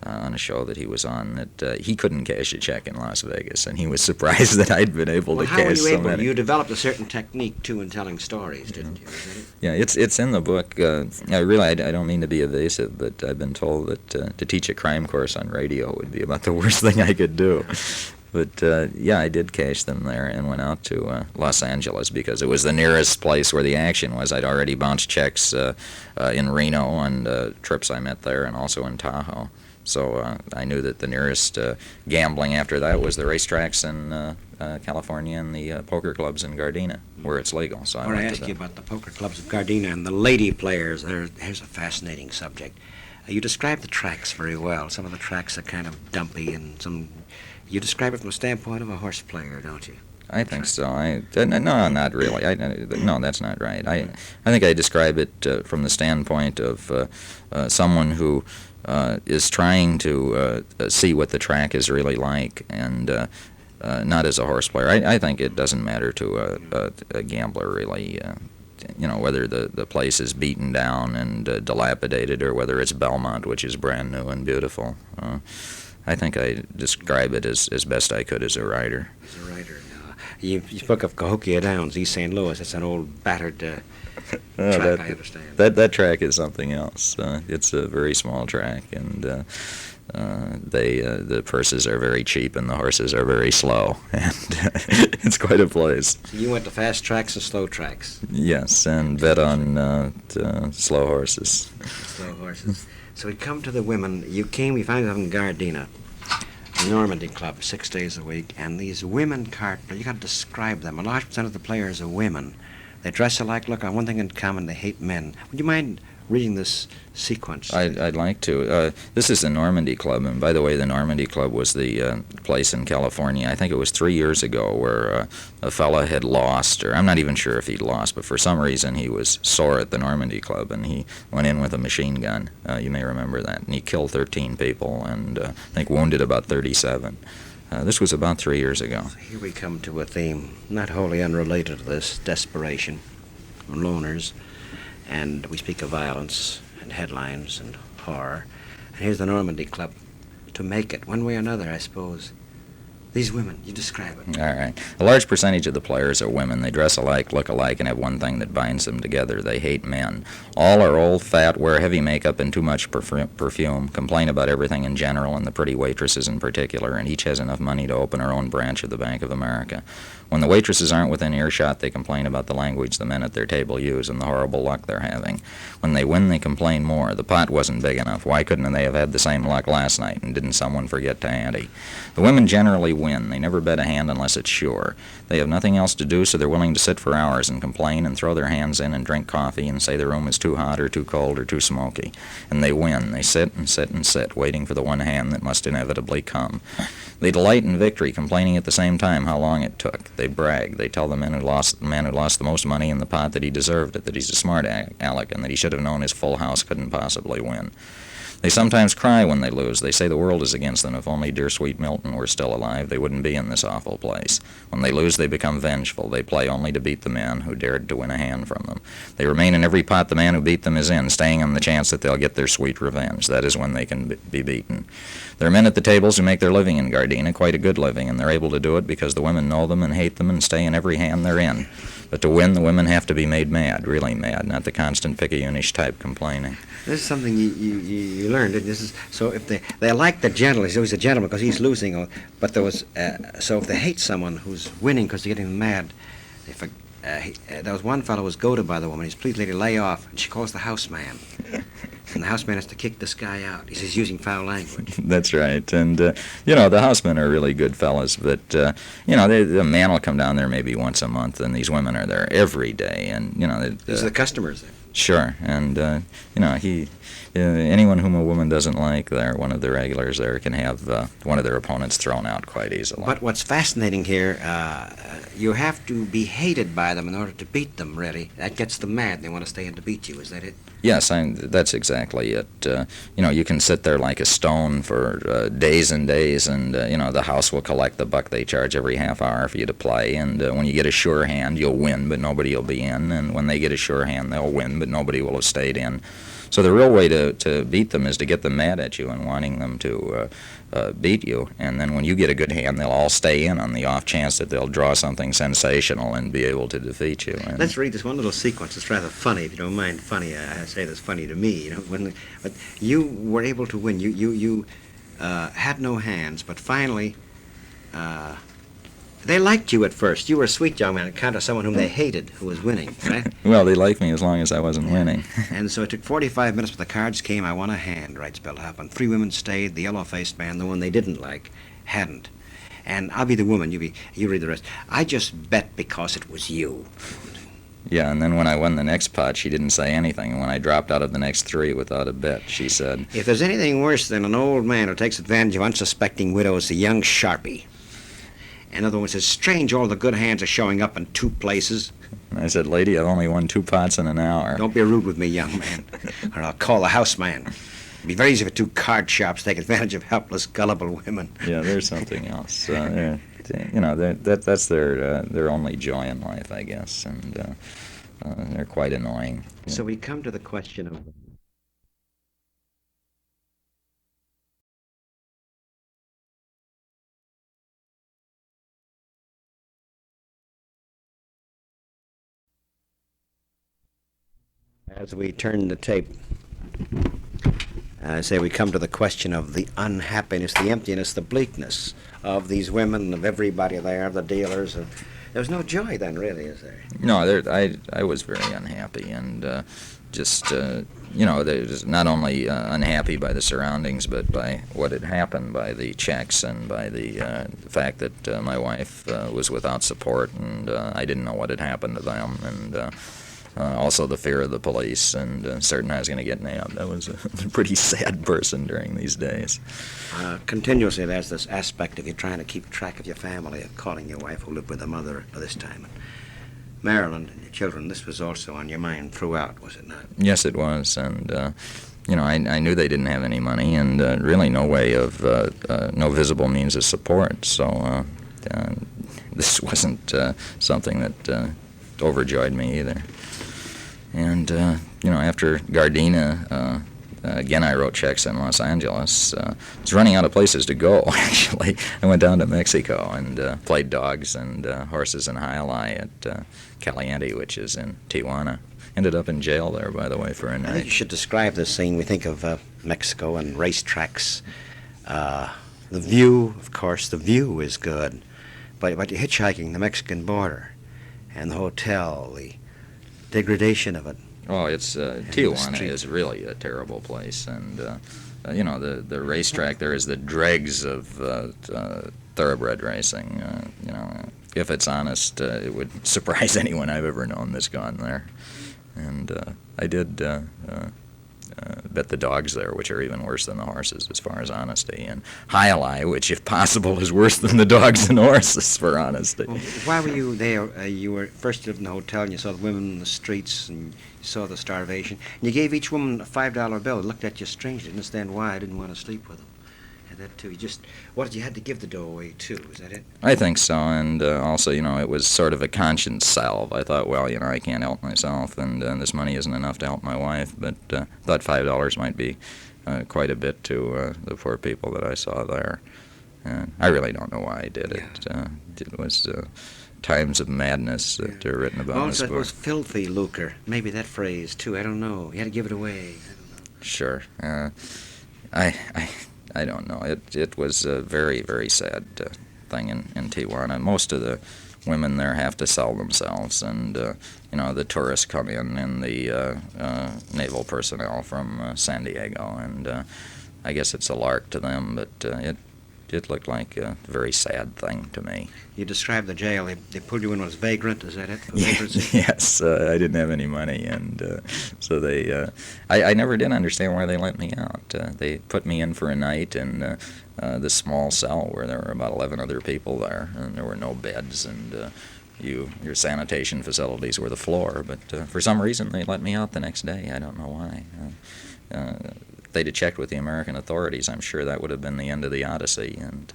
on a show that he was on, that he couldn't cash a check in Las Vegas, and he was surprised that I'd been able to cash so many. You developed a certain technique, too, in telling stories, didn't you? Is that it? Yeah, it's in the book. I don't mean to be evasive, but I've been told that to teach a crime course on radio would be about the worst thing I could do. But, yeah, I did cash them there and went out to Los Angeles because it was the nearest place where the action was. I'd already bounced checks in Reno on trips I met there and also in Tahoe. So I knew that the nearest gambling after that was the racetracks in California and the poker clubs in Gardena, where it's legal. So I asked you about the poker clubs of Gardena and the lady players. Here's a fascinating subject. You describe the tracks very well. Some of the tracks are kind of dumpy, and some. You describe it from the standpoint of a horse player, don't you? I think so. No, not really. No, that's not right. I think I describe it from the standpoint of someone who is trying to see what the track is really like, and not as a horse player. I think it doesn't matter to a gambler, really, whether the place is beaten down and dilapidated or whether it's Belmont, which is brand new and beautiful. I think I describe it as best I could as a writer. As a writer. You spoke of Cahokia Downs, East St. Louis. That's an old battered track, I understand. That track is something else. It's a very small track, and the purses are very cheap and the horses are very slow, and it's quite a place. So you went to fast tracks and slow tracks? Yes, and bet on slow horses. Slow horses. So we come to the women. You found out in Gardena, the Normandy Club, 6 days a week, and these women you got to describe them. A large percent of the players are women. They dress alike, look on one thing in common, they hate men. Would you mind reading this sequence? I'd like to. This is the Normandy Club, and by the way, the Normandy Club was the place in California, I think it was 3 years ago, where a fella had lost, or I'm not even sure if he'd lost, but for some reason he was sore at the Normandy Club, and he went in with a machine gun. You may remember that. And he killed 13 people, and I think wounded about 37. This was about 3 years ago. So here we come to a theme not wholly unrelated to this, desperation, loners. And we speak of violence and headlines and horror. And here's the Normandy Club to make it, one way or another, I suppose. These women, you describe it. All right. A large percentage of the players are women. They dress alike, look alike, and have one thing that binds them together. They hate men. All are old, fat, wear heavy makeup and too much perfume, complain about everything in general and the pretty waitresses in particular, and each has enough money to open her own branch of the Bank of America. When the waitresses aren't within earshot, they complain about the language the men at their table use and the horrible luck they're having. When they win, they complain more. The pot wasn't big enough. Why couldn't they have had the same luck last night, and didn't someone forget to ante? The women generally win. They never bet a hand unless it's sure. They have nothing else to do, so they're willing to sit for hours and complain and throw their hands in and drink coffee and say the room is too hot or too cold or too smoky. And they win. They sit and sit and sit, waiting for the one hand that must inevitably come. They delight in victory, complaining at the same time how long it took. They brag. They tell the man who lost the most money in the pot that he deserved it, that he's a smart aleck, and that he should have known his full house couldn't possibly win. They sometimes cry when they lose. They say the world is against them. If only dear sweet Milton were still alive, they wouldn't be in this awful place. When they lose, they become vengeful. They play only to beat the man who dared to win a hand from them. They remain in every pot the man who beat them is in, staying on the chance that they'll get their sweet revenge. That is when they can be beaten. There are men at the tables who make their living in Gardena, quite a good living, and they're able to do it because the women know them and hate them and stay in every hand they're in. But to win, the women have to be made mad, really mad, not the constant picayunish type complaining. This is something you learned. This is so if they like the gentleman, he's always a gentleman because he's losing. But there was so if they hate someone who's winning because they're getting mad, there was one fellow who was goaded by the woman. He's, please, lady, lay off, and she calls the houseman. And the houseman has to kick this guy out. He's using foul language. That's right. And, the housemen are really good fellas, but, the man will come down there maybe once a month, and these women are there every day. And, these are the customers there. Sure. And, anyone whom a woman doesn't like, one of the regulars there can have one of their opponents thrown out quite easily. But what's fascinating here, you have to be hated by them in order to beat them, really. That gets them mad. They want to stay in to beat you. Is that it? Yes, that's exactly it. You can sit there like a stone for days and days, and, the house will collect the buck they charge every half hour for you to play, and when you get a sure hand, you'll win, but nobody will be in, and when they get a sure hand, they'll win, but nobody will have stayed in. So the real way to beat them is to get them mad at you and wanting them to beat you, and then when you get a good hand, they'll all stay in on the off chance that they'll draw something sensational and be able to defeat you. And let's read this one little sequence. It's rather funny, if you don't mind. Funny, I say that's funny to me. But you were able to win. You had no hands, but finally, they liked you at first. You were a sweet young man, on account of someone whom they hated, who was winning, right? Well, they liked me as long as I wasn't winning. And so it took 45 minutes, but the cards came. I won a hand, writes Bill Hoffman. 3 women stayed. The yellow-faced man, the one they didn't like, hadn't. And I'll be the woman. You read the rest. I just bet because it was you. Yeah, and then when I won the next pot, she didn't say anything. And when I dropped out of the next 3 without a bet, she said, if there's anything worse than an old man who takes advantage of unsuspecting widows, a young sharpie. In other words, it's strange all the good hands are showing up in 2 places. And I said, lady, I've only won 2 pots in an hour. Don't be rude with me, young man, or I'll call the houseman. It'd be very easy for 2 card sharps to take advantage of helpless, gullible women. Yeah, there's something else. That's their only joy in life, I guess, and they're quite annoying. So we come to the question of... As we turn the tape, I say we come to the question of the unhappiness, the emptiness, the bleakness of these women, of everybody there, the dealers. There's no joy then, really, is there? No, I was very unhappy, and there's not only unhappy by the surroundings, but by what had happened, by the checks, and by the fact that my wife was without support, and I didn't know what had happened to them, and also the fear of the police, and certain I was going to get nabbed. I was a pretty sad person during these days. Continuously there's this aspect of you trying to keep track of your family, of calling your wife who lived with the mother by this time. And Maryland and your children, this was also on your mind throughout, was it not? Yes, it was, and I knew they didn't have any money, and really no way of, no visible means of support, so this wasn't something that overjoyed me either. And, after Gardena, again, I wrote checks in Los Angeles. I was running out of places to go, actually. I went down to Mexico and played dogs and horses and jai-alai at Caliente, which is in Tijuana. Ended up in jail there, by the way, for a night. I think you should describe this scene. We think of Mexico and racetracks. The view, of course, the view is good. But you're hitchhiking the Mexican border and the hotel, the degradation of it. Oh, Tijuana is really a terrible place, and the racetrack there is the dregs of thoroughbred racing. If it's honest, it would surprise anyone I've ever known that's gone there. And I did bet the dogs there, which are even worse than the horses as far as honesty, and Highlight, which, if possible, is worse than the dogs and horses for honesty. Well, why were you there? You were first lived in the hotel, and you saw the women in the streets, and you saw the starvation. And you gave each woman a $5 bill. Looked at you strangely. Didn't understand why. I didn't want to sleep with them. And that too. You had to give the dough away too. Is that it? I think so, and also, it was sort of a conscience salve. I thought, well, I can't help myself, and this money isn't enough to help my wife, but thought $5 might be quite a bit to the poor people that I saw there. I really don't know why I did it. It was times of madness that are written about in this Also, book. it was filthy lucre. Maybe that phrase too. I don't know. You had to give it away. I don't know. Sure. I don't know. It was a very, very sad thing in Tijuana. Most of the women there have to sell themselves, and the tourists come in and the naval personnel from San Diego, and I guess it's a lark to them, but it looked like a very sad thing to me. You described the jail. They pulled you in as vagrant. Is that it? Vagrancy? Yes, I didn't have any money, and so they. I never did understand why they let me out. They put me in for a night in this small cell where there were about 11 other people there, and there were no beds, and your sanitation facilities were the floor. But for some reason, they let me out the next day. I don't know why. If they'd have checked with the American authorities, I'm sure that would have been the end of the Odyssey, and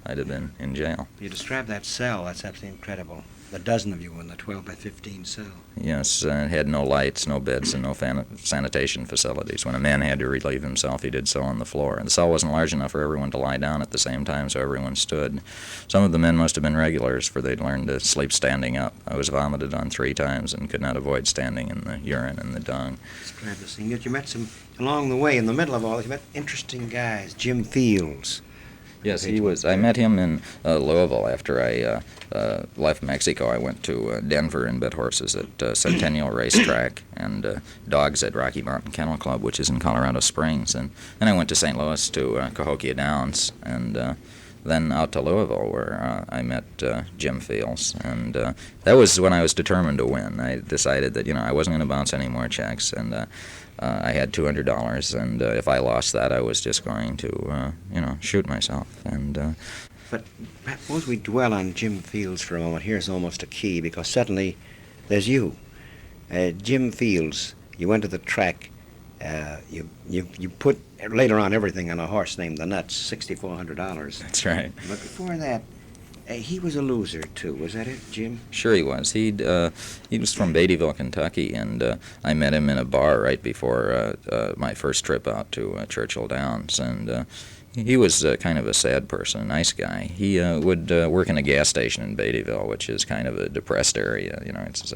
I'd have been in jail. You described that cell. That's absolutely incredible. The dozen of you in the 12 by 15 cell. Yes, it had no lights, no beds, and no sanitation facilities. When a man had to relieve himself, he did so on the floor. And the cell wasn't large enough for everyone to lie down at the same time, so everyone stood. Some of the men must have been regulars, for they'd learned to sleep standing up. I was vomited on 3 times and could not avoid standing in the urine and the dung. Describe the scene. Yet you met some, along the way, in the middle of all this, you met interesting guys. Jim Fields. Yes, he was. I met him in Louisville after I left Mexico. I went to Denver and bet horses at Centennial Racetrack and dogs at Rocky Mountain Kennel Club, which is in Colorado Springs. And then I went to St. Louis to Cahokia Downs, and then out to Louisville, where I met Jim Fields. And that was when I was determined to win. I decided that, I wasn't going to bounce any more checks, and I had $200, and if I lost that, I was just going to, shoot myself. And But suppose we dwell on Jim Fields for a moment. Here's almost a key, because suddenly there's you. Jim Fields, you went to the track. You put later on everything on a horse named the Nuts, $6,400. that's right. But before that, he was a loser too. Was that it, Jim? Sure he was. He was from Beattyville, Kentucky, and I met him in a bar right before my first trip out to Churchill Downs, and he was kind of a sad person, a nice guy. He would work in a gas station in Beattyville, which is kind of a depressed area. It's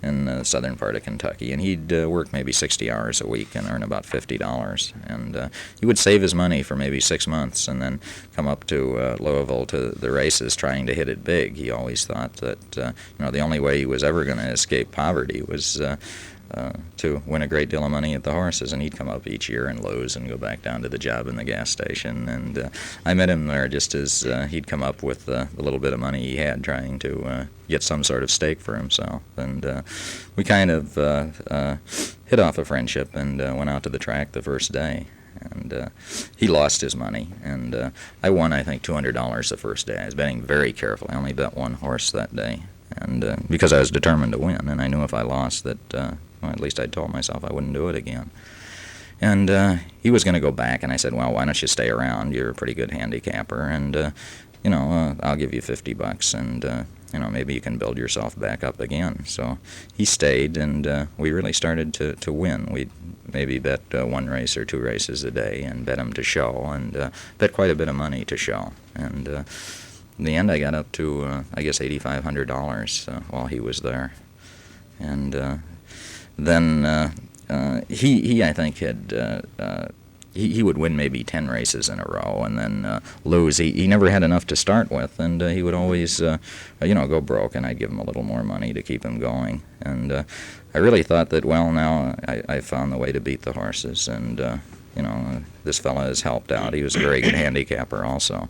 in the southern part of Kentucky. And he'd work maybe 60 hours a week and earn about $50. And he would save his money for maybe 6 months and then come up to Louisville to the races trying to hit it big. He always thought that the only way he was ever going to escape poverty was to win a great deal of money at the horses, and he'd come up each year and lose and go back down to the job in the gas station. And I met him there just as he'd come up with the little bit of money he had trying to get some sort of stake for himself. And we kind of hit off a friendship and went out to the track the first day. And he lost his money, and I won, I think, $200 the first day. I was betting very carefully. I only bet one horse that day, and because I was determined to win, and I knew if I lost that, well, at least I told myself I wouldn't do it again. And he was going to go back, and I said, well, why don't you stay around? You're a pretty good handicapper, and, I'll give you $50, and, maybe you can build yourself back up again. So he stayed, and we really started to win. We'd maybe bet 1 race or 2 races a day and bet him to show, and bet quite a bit of money to show. And in the end, I got up to, I guess, $8,500 while he was there. And then he, I think, had he would win maybe 10 races in a row and then lose. He never had enough to start with, and he would always, go broke, and I'd give him a little more money to keep him going. And I really thought that, well, now I found the way to beat the horses, and, this fella has helped out. He was a very good handicapper also.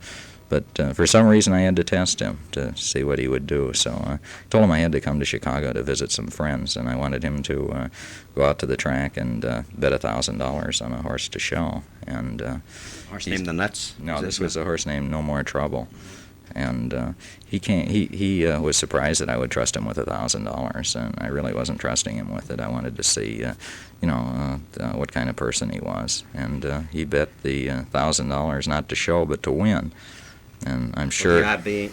But for some reason, I had to test him to see what he would do. So I told him I had to come to Chicago to visit some friends, and I wanted him to go out to the track and bet $1,000 on a horse to show. And Horse named the Nuts? No, this was a horse named No More Trouble. And he was surprised that I would trust him with $1,000, and I really wasn't trusting him with it. I wanted to see, what kind of person he was. And he bet the $1,000 not to show but to win. And I'm sure. The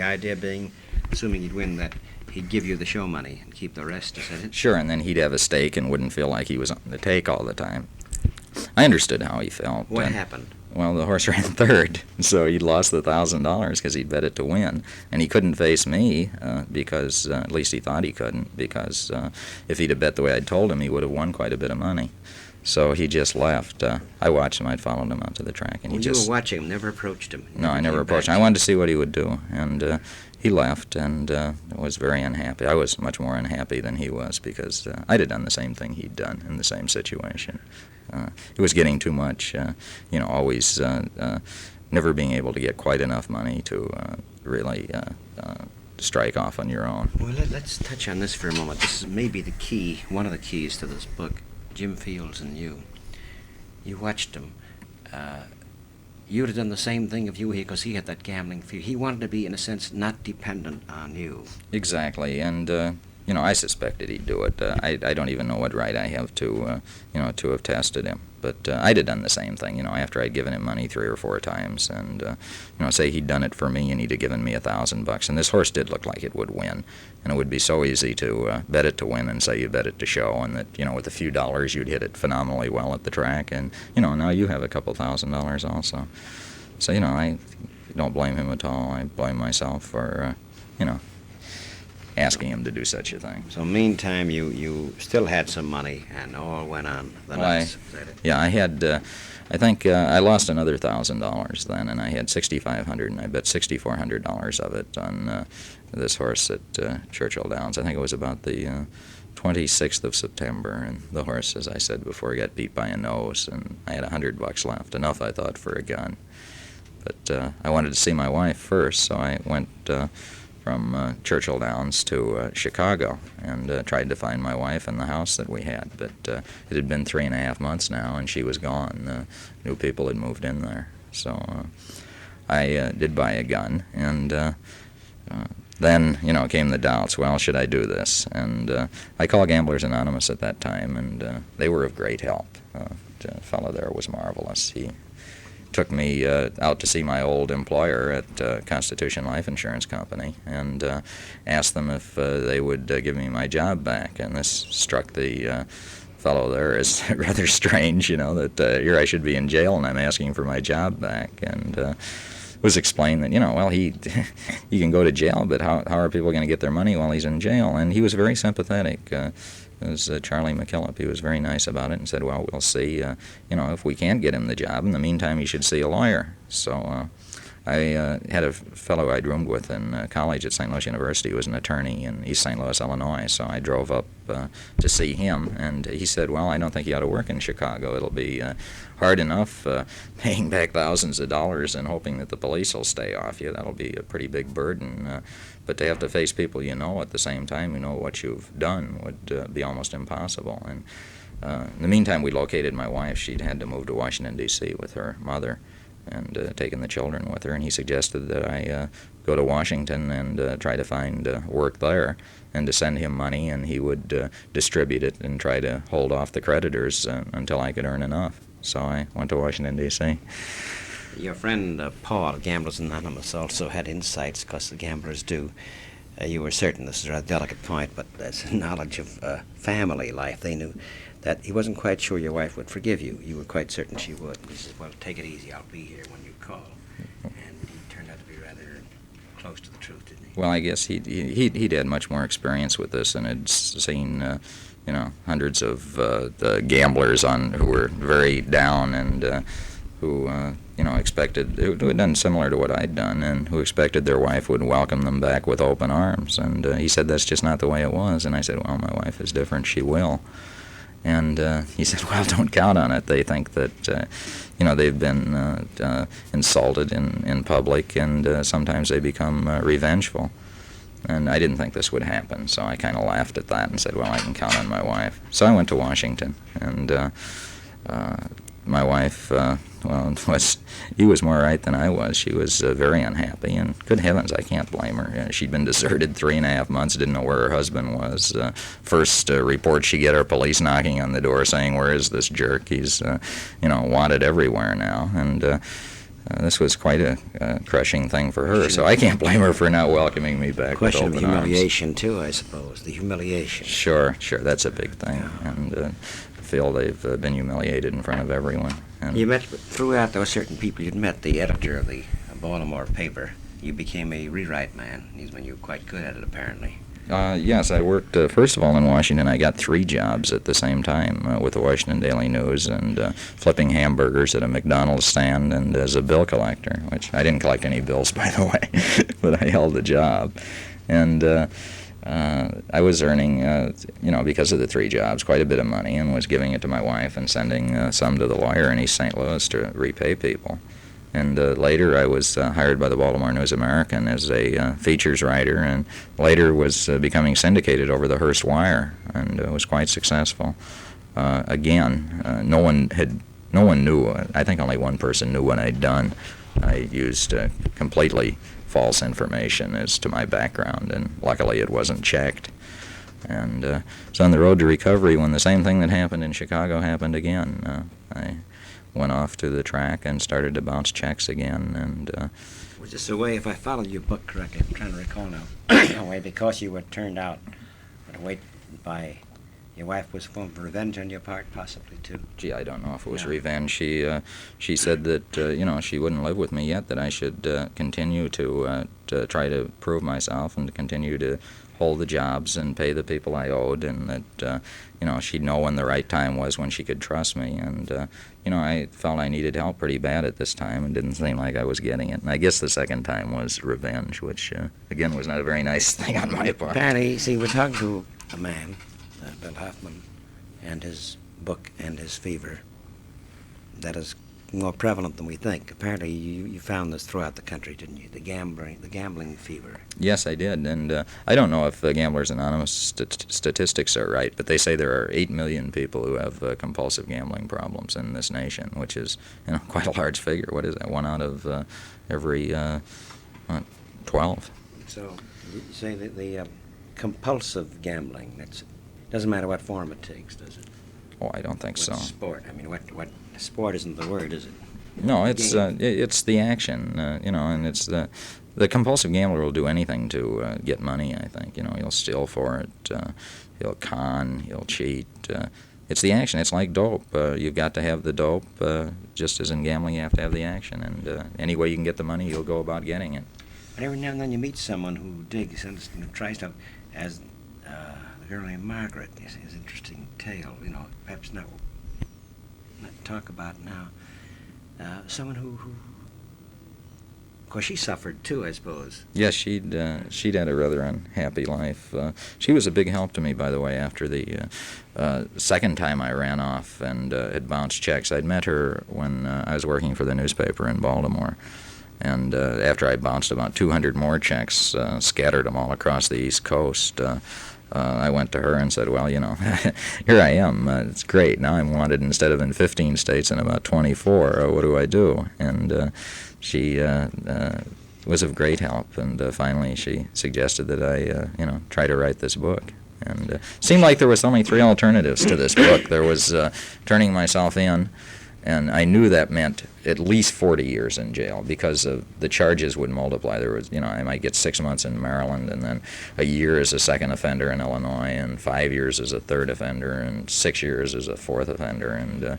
idea being, assuming he'd win, that he'd give you the show money and keep the rest, is that it? Sure, and then he'd have a stake and wouldn't feel like he was on the take all the time. I understood how he felt. What happened? Well, the horse ran third, so he lost the $1,000 because he'd bet it to win. And he couldn't face me because, at least he thought he couldn't, because if he'd have bet the way I'd told him, he would have won quite a bit of money. So he just left. I watched him. I'd followed him out to the track. And you were watching him, never approached him? No, I never approached him. I wanted to see what he would do. And he left and was very unhappy. I was much more unhappy than he was because I'd have done the same thing he'd done in the same situation. It was getting too much, always never being able to get quite enough money to really strike off on your own. Well, let's touch on this for a moment. This is maybe the key, one of the keys to this book. Jim Fields and you. You watched him. You'd have done the same thing if you were here, because he had that gambling fear. He wanted to be, in a sense, not dependent on you. Exactly, and I suspected he'd do it. I don't even know what right I have to have tested him. But I'd have done the same thing, after I'd given him money 3 or 4 times, and say he'd done it for me and he'd have given me $1,000. And this horse did look like it would win, and it would be so easy to bet it to win and say you bet it to show, and that with a few dollars you'd hit it phenomenally well at the track, and now you have a couple $1,000 also. So I don't blame him at all. I blame myself for asking him to do such a thing. So meantime, you still had some money, and all went on the nuts. Yeah, I had, I think I lost another $1,000 then, and I had $6,500, and I bet $6,400 of it on this horse at Churchill Downs. I think it was about the 26th of September, and the horse, as I said before, got beat by a nose, and I had $100 left, enough, I thought, for a gun. But I wanted to see my wife first, so I went from Churchill Downs to Chicago and tried to find my wife in the house that we had. But it had been 3.5 months now, and she was gone. New people had moved in there. So I did buy a gun, and then, came the doubts. Well, should I do this? And I called Gamblers Anonymous at that time, and they were of great help. The fellow there was marvelous. He took me out to see my old employer at Constitution Life Insurance Company and asked them if they would give me my job back. And this struck the fellow there as rather strange, that here I should be in jail and I'm asking for my job back. And it was explained that, well, he can go to jail, but how are people going to get their money while he's in jail? And he was very sympathetic. It was Charlie McKillop. He was very nice about it and said, well, we'll see, if we can't get him the job. In the meantime, he should see a lawyer. So I had a fellow I'd roomed with in college at St. Louis University who was an attorney in East St. Louis, Illinois. So I drove up to see him, and he said, well, I don't think you ought to work in Chicago. It'll be hard enough paying back thousands of dollars and hoping that the police will stay off you. That'll be a pretty big burden. But to have to face people at the same time who know what you've done would be almost impossible. And in the meantime, we located my wife. She'd had to move to Washington, D.C. with her mother and taken the children with her. And he suggested that I go to Washington and try to find work there and to send him money, and he would distribute it and try to hold off the creditors until I could earn enough. So I went to Washington, D.C. Your friend Paul, Gamblers Anonymous, also had insights, because the gamblers do. You were certain, this is a rather delicate point, but as knowledge of family life, they knew that he wasn't quite sure your wife would forgive you. You were quite certain she would. He said, well, take it easy, I'll be here when you call. And he turned out to be rather close to the truth, didn't he? Well, I guess he'd had much more experience with this and had seen hundreds of the gamblers who were very down and who who had done similar to what I'd done, and who expected their wife would welcome them back with open arms. And he said that's just not the way it was. And I said, well, my wife is different. She will. And he said, well, don't count on it. They think that, they've been insulted in public, and sometimes they become revengeful. And I didn't think this would happen, so I kind of laughed at that and said, well, I can count on my wife. So I went to Washington, and my wife, he was more right than I was. She was very unhappy, and good heavens, I can't blame her. She'd been deserted 3.5 months, didn't know where her husband was. First report she get, our police knocking on the door saying, where is this jerk? He's, wanted everywhere now. And this was quite a crushing thing for her, so I can't blame her for not welcoming me back with Question open of arms. humiliation, too, I suppose. The humiliation. Sure, that's a big thing, and feel they've been humiliated in front of everyone. And You met, throughout those certain people, you'd met the editor of the Baltimore paper. You became a rewrite man. You were quite good at it, apparently. Yes, I worked, first of all, in Washington. I got 3 jobs at the same time with the Washington Daily News, and flipping hamburgers at a McDonald's stand, and as a bill collector, which I didn't collect any bills, by the way, but I held the job. And I was earning, because of the 3 jobs, quite a bit of money, and was giving it to my wife and sending some to the lawyer in East St. Louis to repay people. And later I was hired by the Baltimore News-American as a features writer, and later was becoming syndicated over the Hearst Wire, and was quite successful. No one knew. I think only one person knew what I'd done. I used completely false information as to my background, and luckily it wasn't checked. And so on the road to recovery, when the same thing that happened in Chicago happened again, I went off to the track and started to bounce checks again. And Was this a way, if I followed your book correctly, I'm trying to recall now, a way because you were turned out, but a way by your wife was a form of revenge on your part, possibly, too? Gee, I don't know if it was No. revenge. She said that, she wouldn't live with me yet, that I should continue to try to prove myself and to continue to hold the jobs and pay the people I owed, and that, she'd know when the right time was when she could trust me. And, I felt I needed help pretty bad at this time and didn't seem like I was getting it. And I guess the second time was revenge, which, again, was not a very nice thing on my part. Patty, see, we're talking to a man, Bill Hoffman, and his book and his fever. That is more prevalent than we think. Apparently, you found this throughout the country, didn't you? The gambling fever. Yes, I did, and I don't know if Gamblers Anonymous statistics are right, but they say there are 8 million people who have compulsive gambling problems in this nation, which is quite a large figure. What is that? 1 out of every 12. So you say that the compulsive gambling, doesn't matter what form it takes, does it? Oh, I don't think so. What sport? I mean, what sport isn't the word, is it? No, it's the action, and it's the compulsive gambler will do anything to get money, I think. He'll steal for it, he'll con, he'll cheat. It's the action. It's like dope. You've got to have the dope, just as in gambling you have to have the action, and any way you can get the money, you'll go about getting it. But every now and then you meet someone who digs and tries to, as the girl named Margaret, is an interesting tale, perhaps not talk about now. Someone who, of course, she suffered too, I suppose. Yes, she'd had a rather unhappy life. She was a big help to me, by the way, after the second time I ran off and had bounced checks. I'd met her when I was working for the newspaper in Baltimore. And after I bounced about 200 more checks, scattered them all across the East Coast, I went to her and said, well, here I am. It's great. Now I'm wanted instead of in 15 states in about 24. What do I do? And she was of great help. And finally she suggested that I, try to write this book. And it seemed like there was only 3 alternatives to this book. There was turning myself in, and I knew that meant at least 40 years in jail because of the charges would multiply. There was, I might get 6 months in Maryland, and then a year as a second offender in Illinois, and 5 years as a third offender, and 6 years as a fourth offender. And it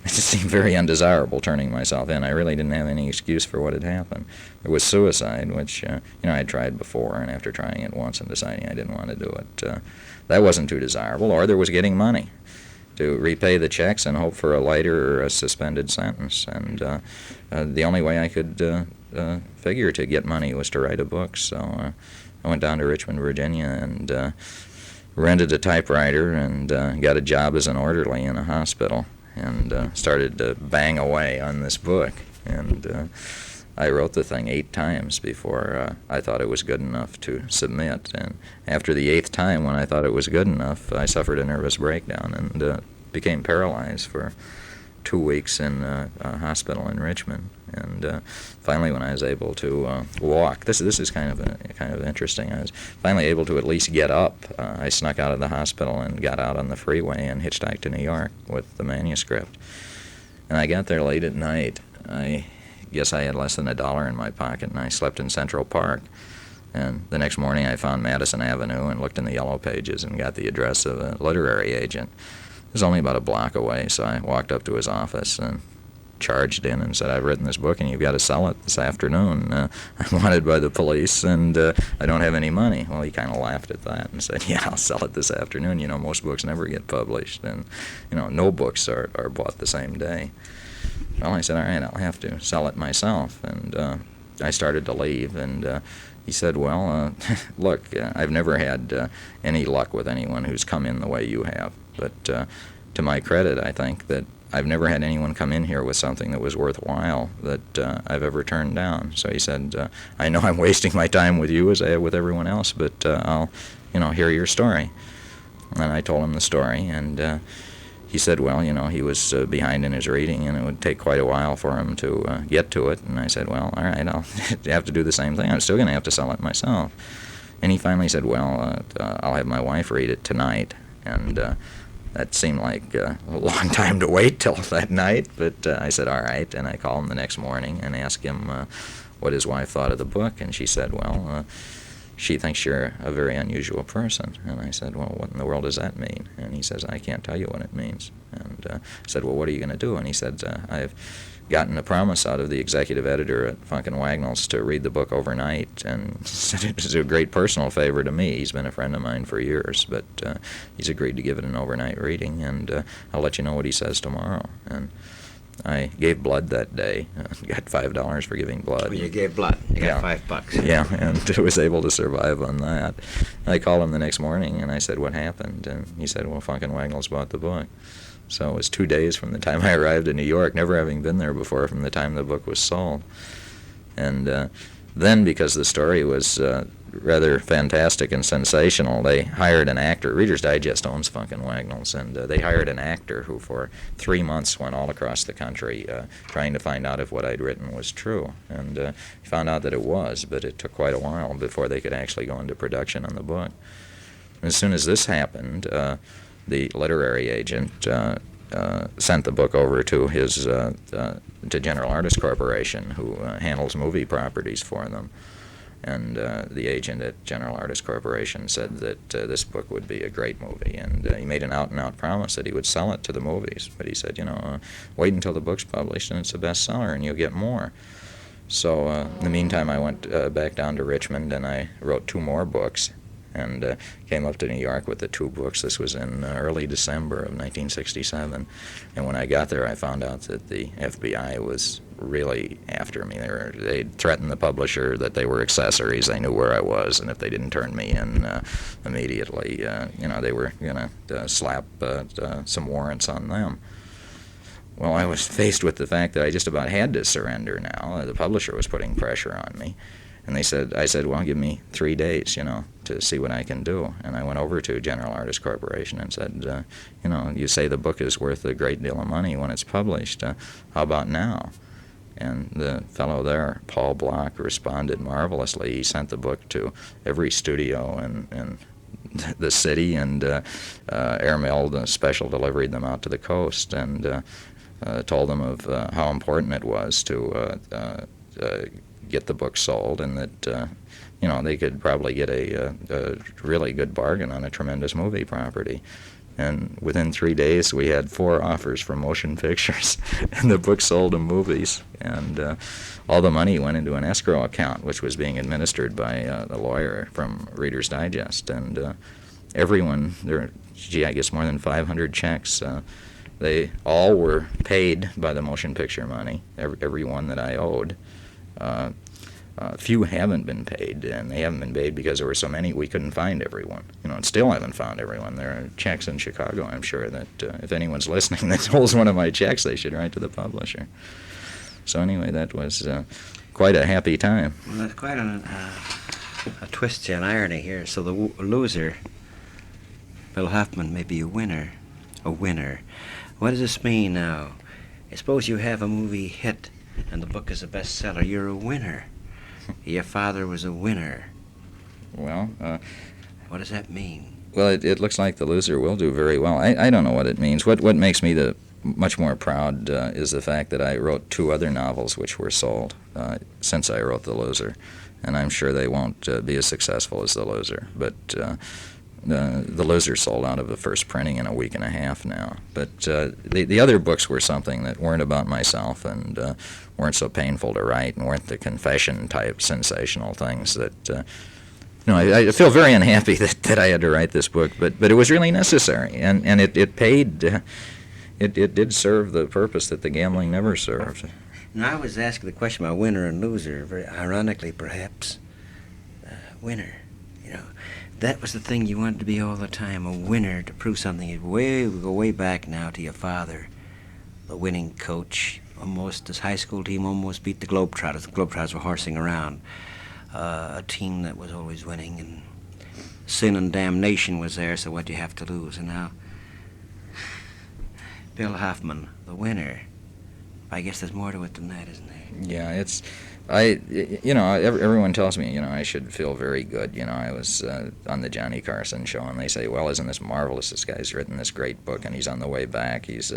just seemed very undesirable turning myself in. I really didn't have any excuse for what had happened. It was suicide, which, I'd tried before, and after trying it once and deciding I didn't want to do it, that wasn't too desirable. Or there was getting money to repay the checks and hope for a lighter or a suspended sentence. And the only way I could figure to get money was to write a book. So I went down to Richmond, Virginia, and rented a typewriter and got a job as an orderly in a hospital, and started to bang away on this book. And I wrote the thing 8 times before I thought it was good enough to submit. And after the 8th time, when I thought it was good enough, I suffered a nervous breakdown and became paralyzed for 2 weeks in a hospital in Richmond. And finally, when I was able to walk, this is kind of interesting. I was finally able to at least get up. I snuck out of the hospital and got out on the freeway and hitchhiked to New York with the manuscript. And I got there late at night. I guess I had less than $1 in my pocket, and I slept in Central Park. And the next morning, I found Madison Avenue and looked in the yellow pages and got the address of a literary agent. It was only about a block away, so I walked up to his office and charged in and said, "I've written this book and you've got to sell it this afternoon. I'm wanted by the police and I don't have any money." Well, he kind of laughed at that and said, "Yeah, I'll sell it this afternoon. You know, most books never get published, and, you know, no books are bought the same day." Well, I said, "All right, I'll have to sell it myself." And I started to leave, and he said, "Well, look, I've never had any luck with anyone who's come in the way you have. But to my credit, I think that I've never had anyone come in here with something that was worthwhile that I've ever turned down." So he said, "I know I'm wasting my time with you as I have with everyone else, but I'll, hear your story." And I told him the story, and he said, well, he was behind in his reading, and it would take quite a while for him to get to it. And I said, well, all right, I'll have to do the same thing. I'm still going to have to sell it myself. And he finally said, well, I'll have my wife read it tonight. And that seemed like a long time to wait till that night, but I said, all right. And I called him the next morning and asked him what his wife thought of the book. And she said, well, she thinks you're a very unusual person. And I said, well, what in the world does that mean? And he says, I can't tell you what it means. And I said, well, what are you going to do? And he said, I've gotten a promise out of the executive editor at Funk and Wagnalls to read the book overnight, and said it was a great personal favor to me. He's been a friend of mine for years, but he's agreed to give it an overnight reading, and I'll let you know what he says tomorrow. And I gave blood that day. Got $5 for giving blood. Well, you gave blood. You got $5. Yeah, and was able to survive on that. I called him the next morning, and I said, what happened? And he said, well, Funk and Wagnalls bought the book. So it was 2 days from the time I arrived in New York, never having been there before, from the time the book was sold. And then, because the story was rather fantastic and sensational, they hired an actor. Reader's Digest owns Funk and Wagnalls, and they hired an actor who for 3 months went all across the country trying to find out if what I'd written was true. And he found out that it was, but it took quite a while before they could actually go into production on the book. And as soon as this happened, the literary agent sent the book over to his to General Artists Corporation, who handles movie properties for them. And the agent at General Artists Corporation said that this book would be a great movie, and he made an out-and-out promise that he would sell it to the movies. But he said, wait until the book's published and it's a bestseller, and you'll get more. So in the meantime, I went back down to Richmond, and I wrote 2 more books, and came up to New York with the 2 books. This was in early December of 1967. And when I got there, I found out that the FBI was really after me. They threatened the publisher that they were accessories. They knew where I was, and if they didn't turn me in immediately, they were going to slap some warrants on them. Well, I was faced with the fact that I just about had to surrender now. The publisher was putting pressure on me. And I said, well, give me 3 days, to see what I can do. And I went over to General Artists Corporation and said, you say the book is worth a great deal of money when it's published. How about now? And the fellow there, Paul Block, responded marvelously. He sent the book to every studio in the city, and airmailed a special delivery them out to the coast, and told them of how important it was to get the book sold, and that they could probably get a really good bargain on a tremendous movie property. And within 3 days, we had 4 offers from motion pictures, and the book sold to movies. And all the money went into an escrow account, which was being administered by the lawyer from Reader's Digest. And everyone, I guess more than 500 checks, they all were paid by the motion picture money, every one that I owed. Few haven't been paid, and they haven't been paid because there were so many we couldn't find everyone. And still haven't found everyone. There are checks in Chicago, I'm sure, that if anyone's listening that holds one of my checks, they should write to the publisher. So anyway, that was quite a happy time. Well, that's quite a twist and irony here. So the loser, Bill Hoffman, may be a winner. A winner. What does this mean now? Suppose you have a movie hit and the book is a bestseller. You're a winner. Your father was a winner. Well, what does that mean? Well, it looks like the loser will do very well. I don't know what it means. What makes me much more proud is the fact that I wrote 2 other novels which were sold since I wrote The Loser, and I'm sure they won't be as successful as The Loser. But The Loser sold out of the first printing in a week and a half now. But the other books were something that weren't about myself and weren't so painful to write and weren't the confession-type sensational things that... I feel very unhappy that I had to write this book, but it was really necessary, and it paid. It did serve the purpose that the gambling never served. Now, I was asking the question about winner and loser, very ironically, perhaps. Winner, that was the thing you wanted to be all the time, a winner, to prove something. We go way back now to your father, the winning coach. Almost, his high school team almost beat the Globetrotters. The Globetrotters were horsing around. A team that was always winning, and sin and damnation was there, so what do you have to lose? And now, Bill Hoffman, the winner. I guess there's more to it than that, isn't there? Yeah, everyone tells me, I should feel very good. I was on the Johnny Carson show, and they say, well, isn't this marvelous? This guy's written this great book, and he's on the way back. He's,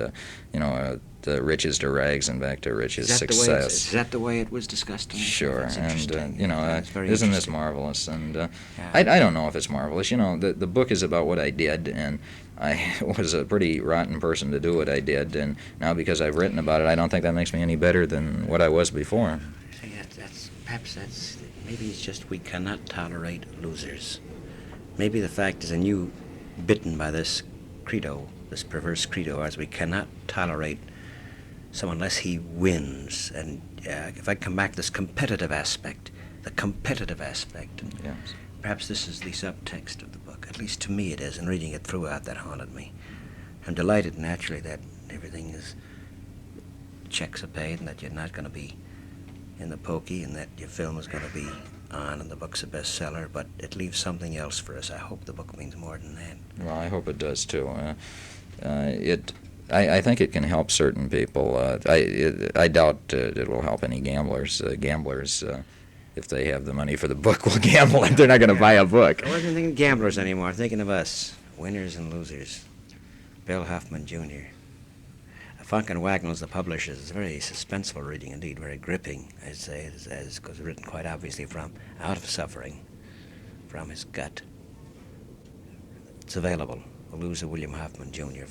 the riches to rags and back to riches success. Is that the way it was discussed? Sure, That's and very isn't this interesting. Marvelous? And Yeah. I don't know if it's marvelous. The book is about what I did, and I was a pretty rotten person to do what I did, and now because I've written about it, I don't think that makes me any better than what I was before. See, maybe it's just we cannot tolerate losers. Maybe the fact is, and you bitten by this credo, this perverse credo, as we cannot tolerate someone unless he wins. And if I come back to this competitive aspect, Yes. perhaps this is the subtext of the book. At least to me it is, and reading it throughout, that haunted me. I'm delighted, naturally, that everything is, checks are paid, and that you're not going to be in the pokey, and that your film is going to be on, and the book's a bestseller, but it leaves something else for us. I hope the book means more than that. Well, I hope it does, too. I think it can help certain people. I doubt it will help any gamblers. Gamblers, if they have the money for the book, will gamble, and they're not going to buy a book. I wasn't thinking gamblers anymore. I'm thinking of us, winners and losers. Bill Hoffman, Jr. Funk and Wagnall's the publisher. It's very suspenseful reading indeed, very gripping, I'd say, as because written quite obviously from out of suffering, from his gut. It's available. The Loser, William Hoffman, Jr.